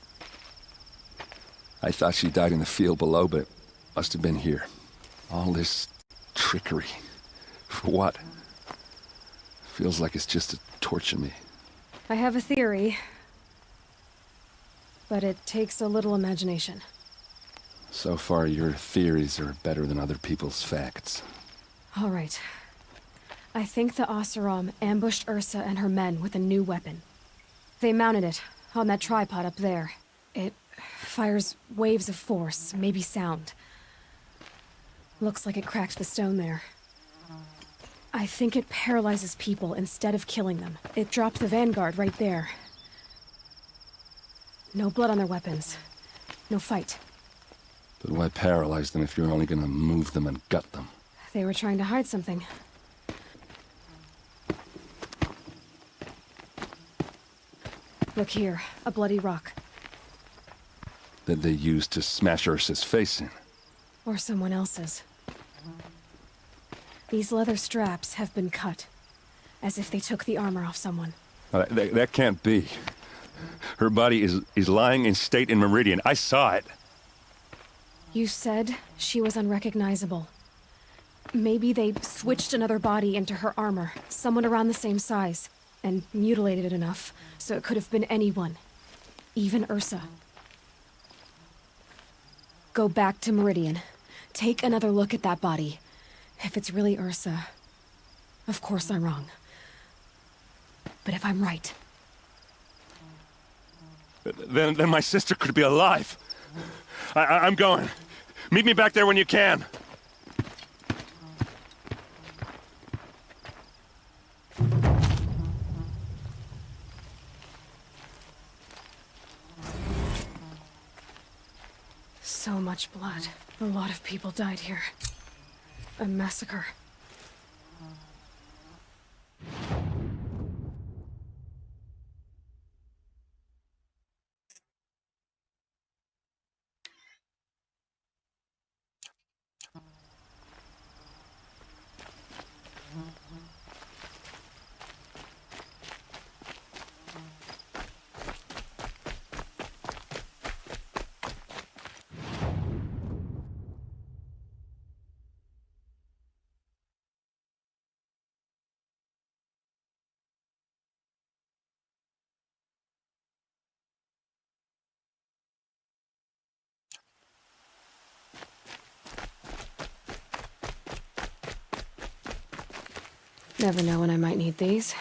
I thought she died in the field below, but it must have been here. All this trickery. For what? Feels like it's just to torture me. I have a theory, but it takes a little imagination. So far, your theories are better than other people's facts. All right. I think the Oseram ambushed Ursa and her men with a new weapon. They mounted it on that tripod up there. It fires waves of force, maybe sound. Looks like it cracked the stone there. I think it paralyzes people instead of killing them. It dropped the Vanguard right there. No blood on their weapons. No fight. But why paralyze them if you're only gonna move them and gut them? They were trying to hide something. Look here, a bloody rock. That they used to smash Ursa's face in. Or someone else's. These leather straps have been cut, as if they took the armor off someone. That can't be. Her body is lying in state in Meridian. I saw it. You said she was unrecognizable. Maybe they switched another body into her armor, someone around the same size, and mutilated it enough so it could have been anyone. Even Ursa. Go back to Meridian. Take another look at that body. If it's really Ursa, of course I'm wrong. But if I'm right... Then my sister could be alive. I'm going. Meet me back there when you can. So much blood. A lot of people died here. A massacre. Never know when I might need these.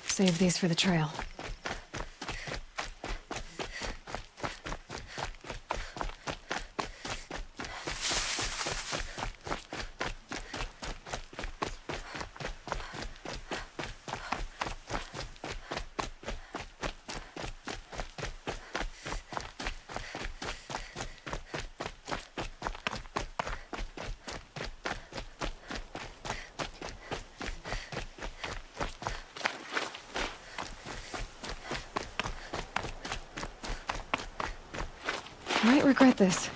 Save these for the trail. Might regret this.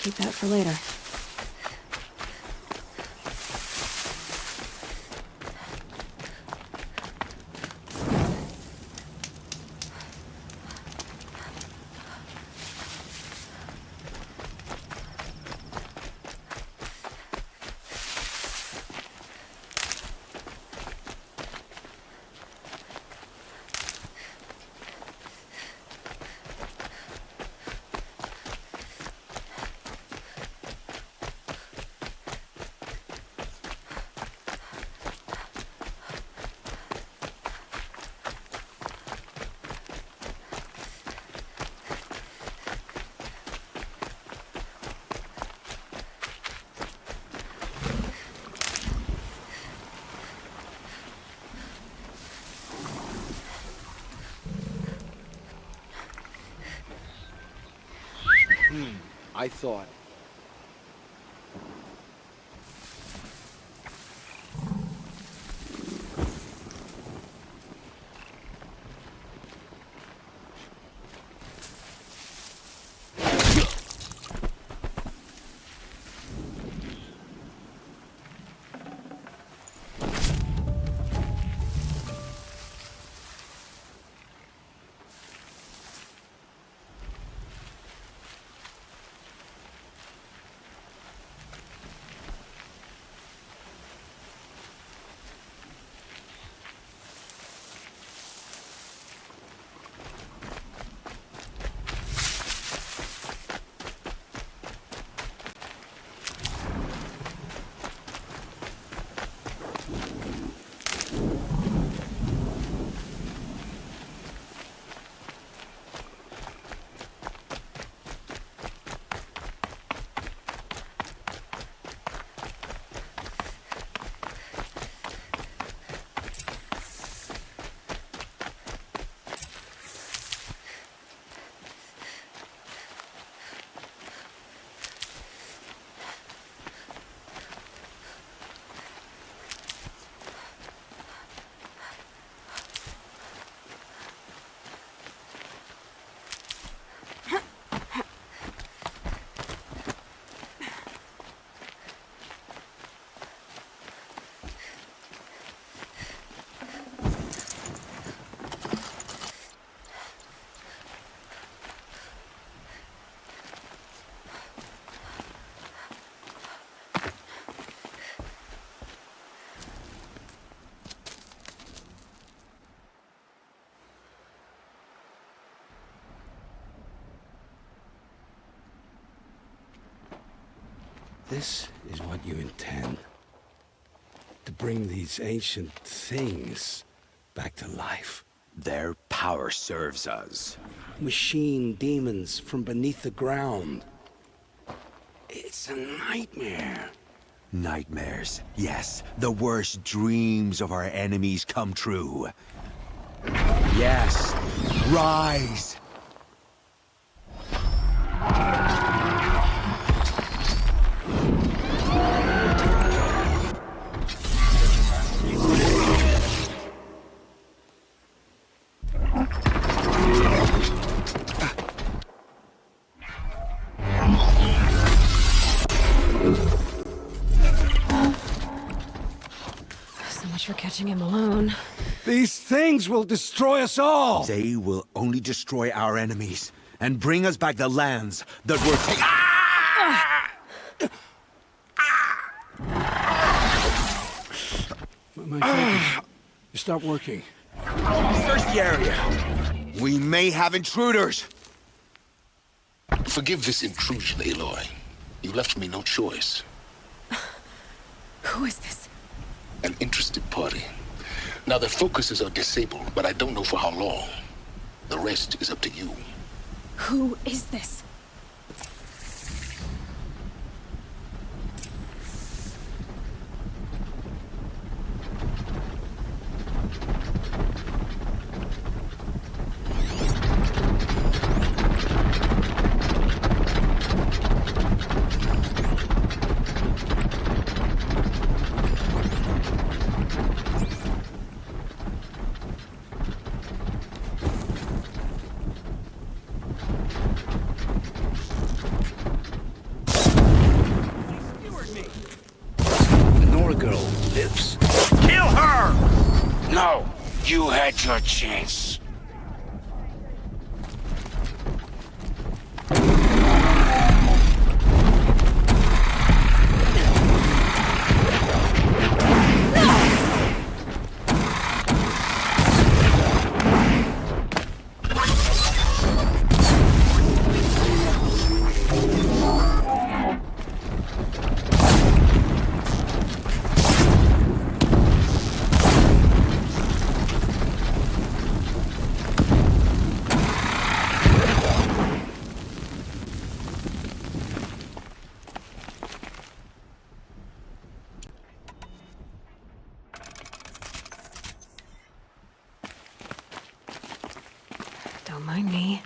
Keep that for later. I thought. This is what you intend? To bring these ancient things back to life? Their power serves us. Machine demons from beneath the ground. It's a nightmare. Nightmares, yes. The worst dreams of our enemies come true. Yes, rise! For catching him alone. These things will destroy us all! They will only destroy our enemies and bring us back the lands that were taken. My focus. You stopped working. Search the area. We may have intruders. Forgive this intrusion, Aloy. You left me no choice. Who is this? An interested party. Now their focuses are disabled, but I don't know for how long. The rest is up to you. Who is this? lives. Kill her! No, you had your chance. Don't mind me.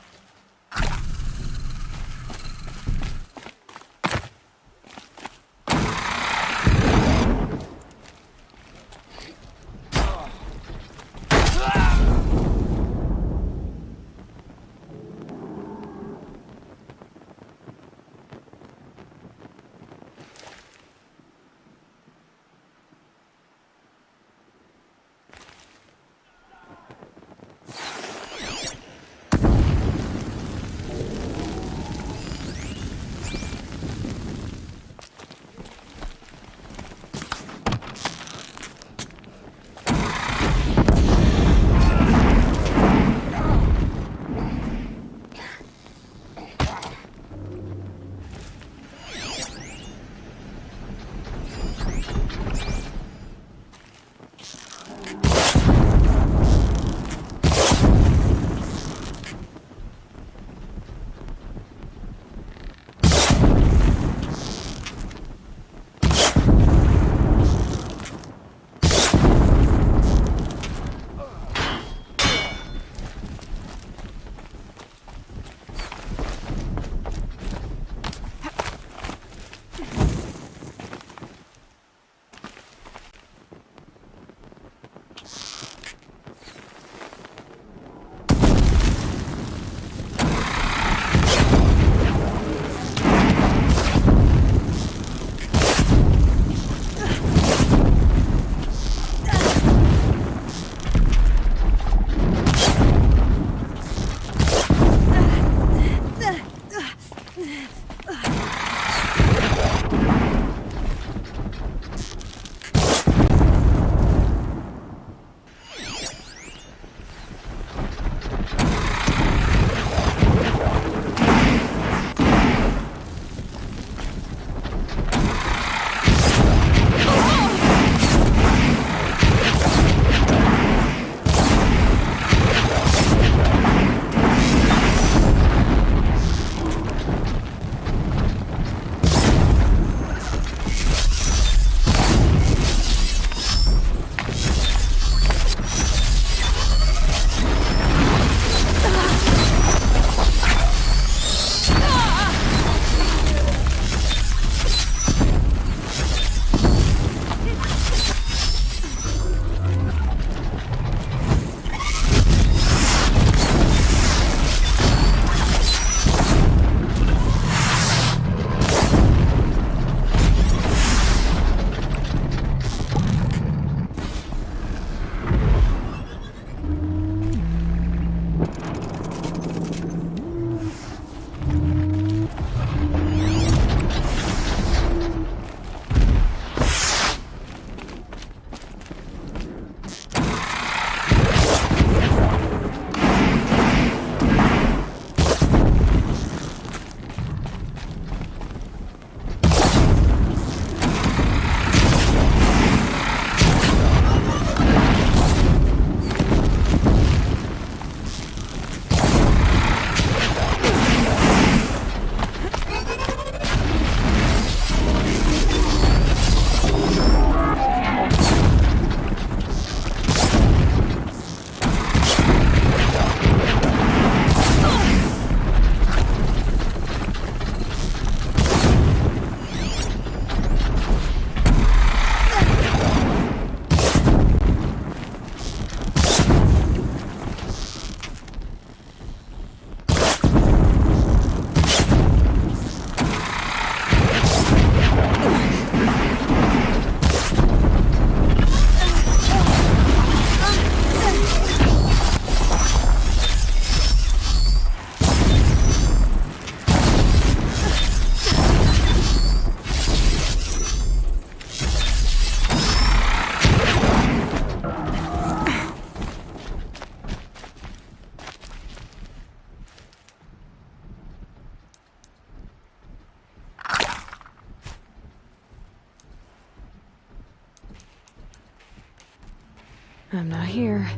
I'm not here.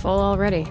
Full already.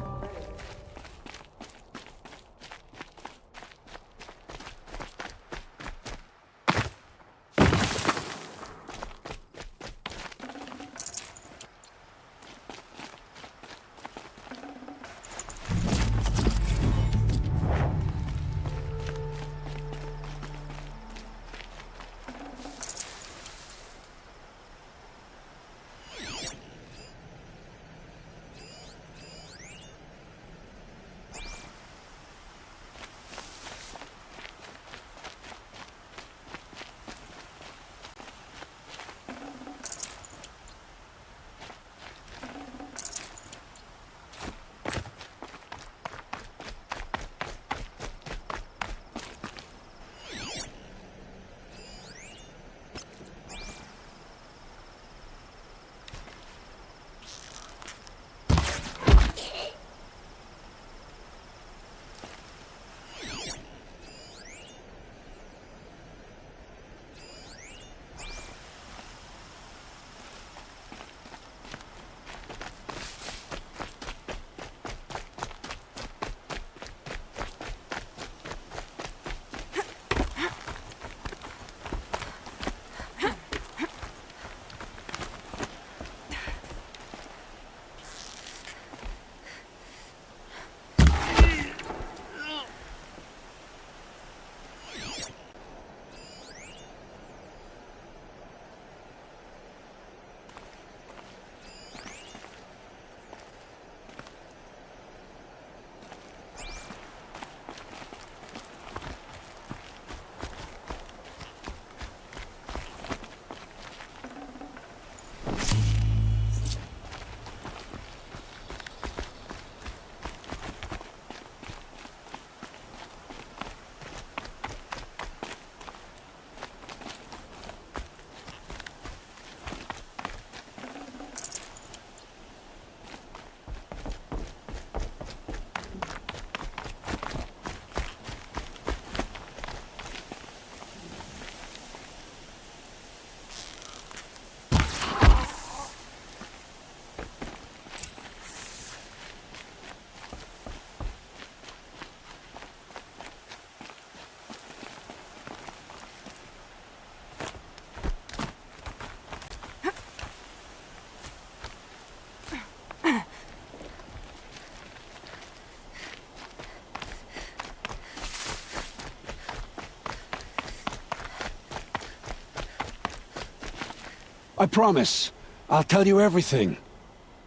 I promise. I'll tell you everything.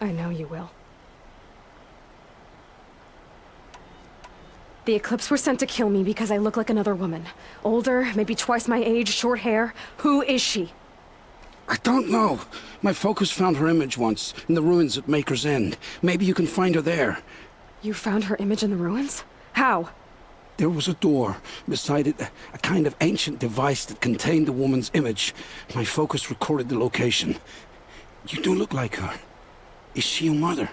I know you will. The Eclipse were sent to kill me because I look like another woman. Older, maybe twice my age, short hair. Who is she? I don't know. My focus found her image once, in the ruins at Maker's End. Maybe you can find her there. You found her image in the ruins? How? There was a door. Beside it, a kind of ancient device that contained the woman's image. My focus recorded the location. You do look like her. Is she your mother?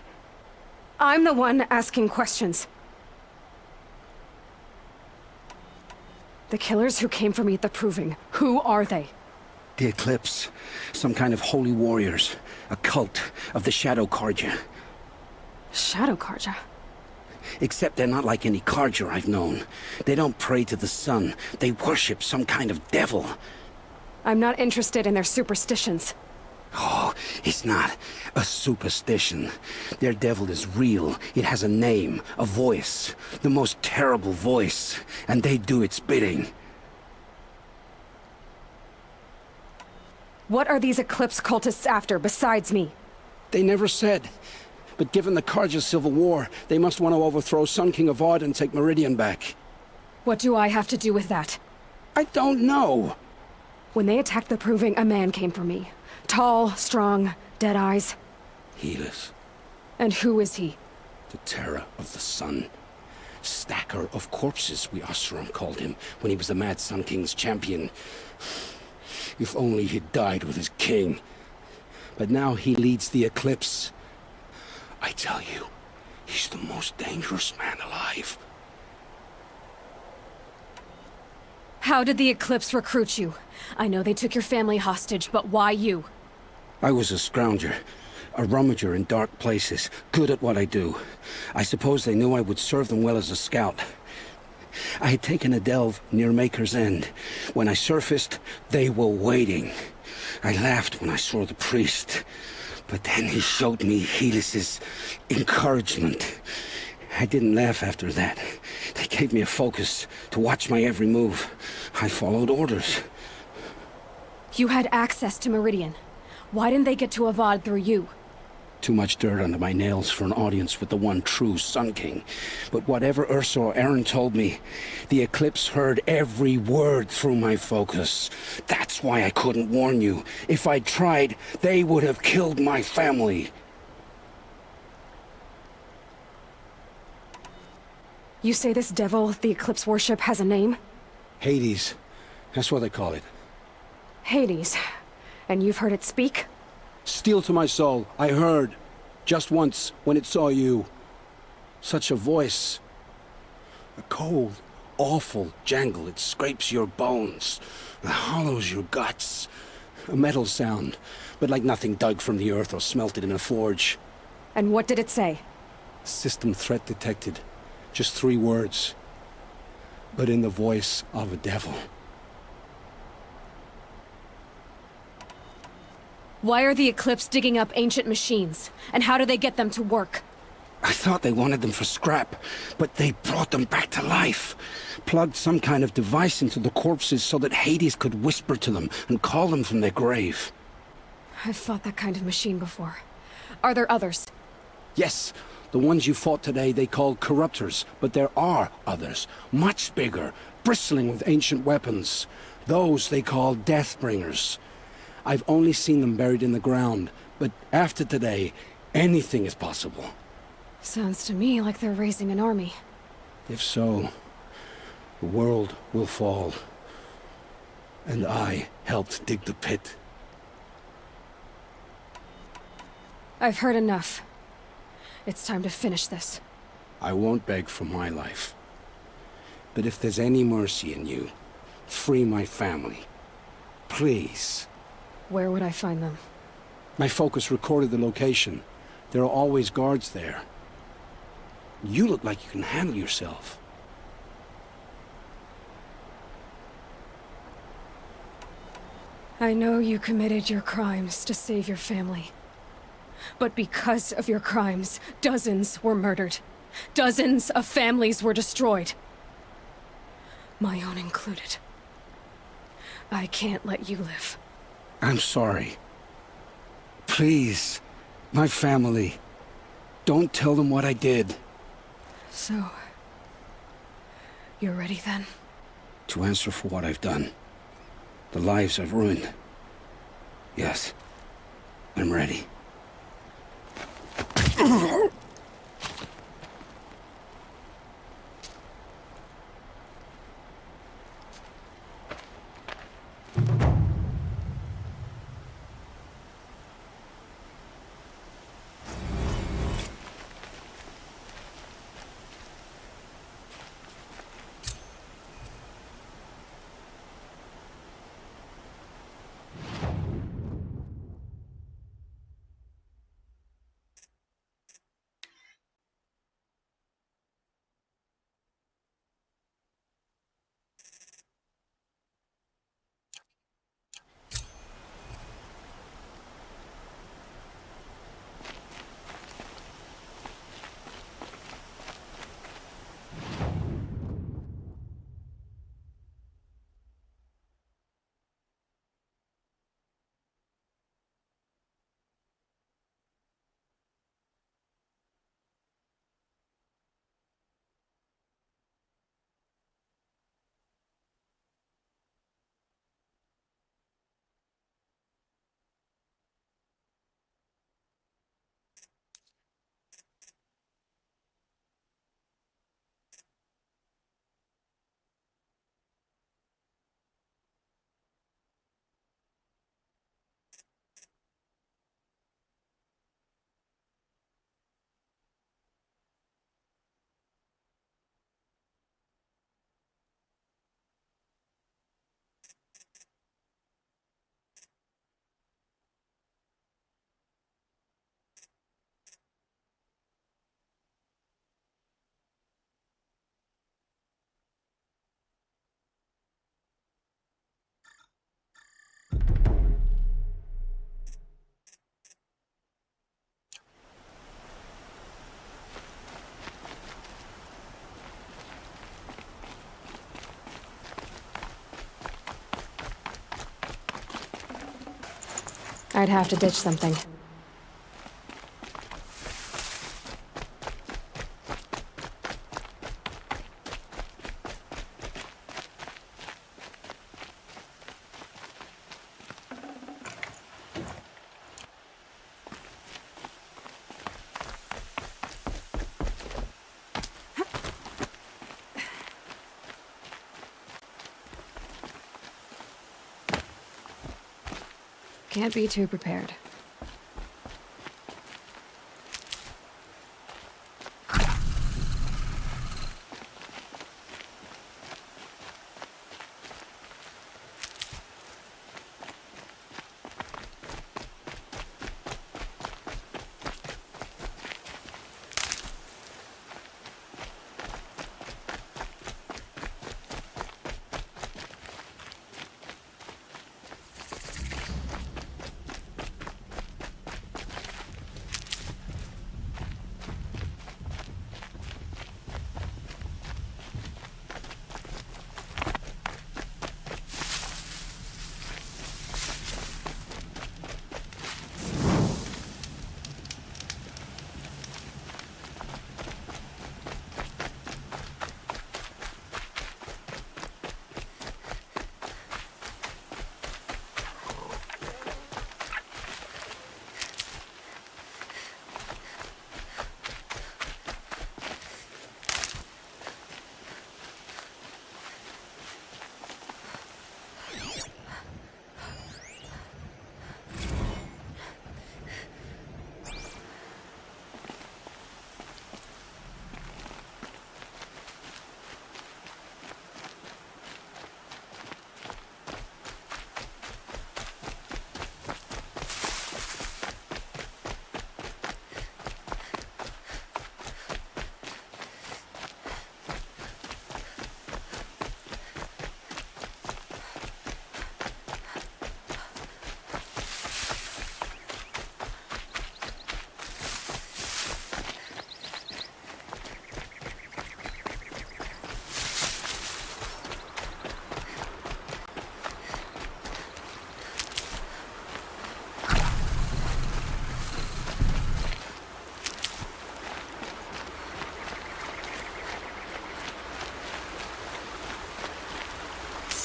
I'm the one asking questions. The killers who came for me at the Proving, who are they? The Eclipse. Some kind of holy warriors. A cult of the Shadow Carja. Shadow Carja? Except they're not like any Carja I've known. They don't pray to the sun. They worship some kind of devil. I'm not interested in their superstitions. Oh, it's not a superstition. Their devil is real. It has a name, a voice. The most terrible voice. And they do its bidding. What are these Eclipse cultists after, besides me? They never said. But given the Carja civil war, they must want to overthrow Sun King Avad and take Meridian back. What do I have to do with that? I don't know. When they attacked the Proving, a man came for me. Tall, strong, dead eyes. Helis. And who is he? The terror of the sun. Stacker of corpses, we Oseram called him, when he was the Mad Sun King's champion. If only he'd died with his king. But now he leads the Eclipse. I tell you, he's the most dangerous man alive. How did the Eclipse recruit you? I know they took your family hostage, but why you? I was a scrounger, a rummager in dark places, good at what I do. I suppose they knew I would serve them well as a scout. I had taken a delve near Maker's End. When I surfaced, they were waiting. I laughed when I saw the priest. But then he showed me Helis's encouragement. I didn't laugh after that. They gave me a focus to watch my every move. I followed orders. You had access to Meridian. Why didn't they get to Avad through you? Too much dirt under my nails for an audience with the one true Sun King. But whatever Ursa or Aaron told me, the Eclipse heard every word through my focus. That's why I couldn't warn you. If I'd tried, they would have killed my family. You say this devil the Eclipse worship has a name? Hades. That's what they call it. Hades. And you've heard it speak? Steel to my soul, I heard. Just once, when it saw you. Such a voice. A cold, awful jangle. It scrapes your bones. It hollows your guts. A metal sound, but like nothing dug from the earth or smelted in a forge. And what did it say? System threat detected. Just 3 words. But in the voice of a devil. Why are the Eclipse digging up ancient machines? And how do they get them to work? I thought they wanted them for scrap, but they brought them back to life. Plugged some kind of device into the corpses so that Hades could whisper to them and call them from their grave. I've fought that kind of machine before. Are there others? Yes, the ones you fought today they called corruptors, but there are others, much bigger, bristling with ancient weapons. Those they call Deathbringers. I've only seen them buried in the ground, but after today, anything is possible. Sounds to me like they're raising an army. If so, the world will fall. And I helped dig the pit. I've heard enough. It's time to finish this. I won't beg for my life. But if there's any mercy in you, free my family. Please. Where would I find them? My focus recorded the location. There are always guards there. You look like you can handle yourself. I know you committed your crimes to save your family. But because of your crimes, dozens were murdered. Dozens of families were destroyed. My own included. I can't let you live. I'm sorry. Please. My family. Don't tell them what I did. So... you're ready then? To answer for what I've done. The lives I've ruined. Yes. I'm ready. I'd have to ditch something. Can't be too prepared.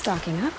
Stocking up.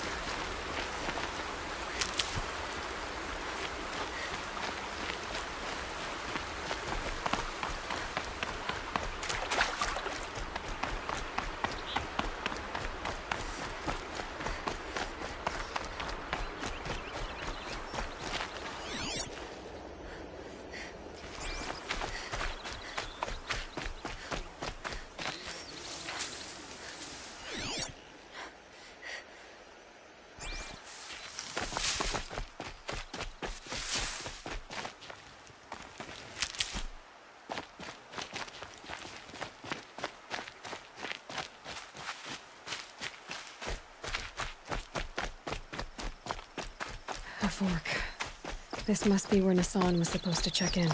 A fork. This must be where Nassan was supposed to check in.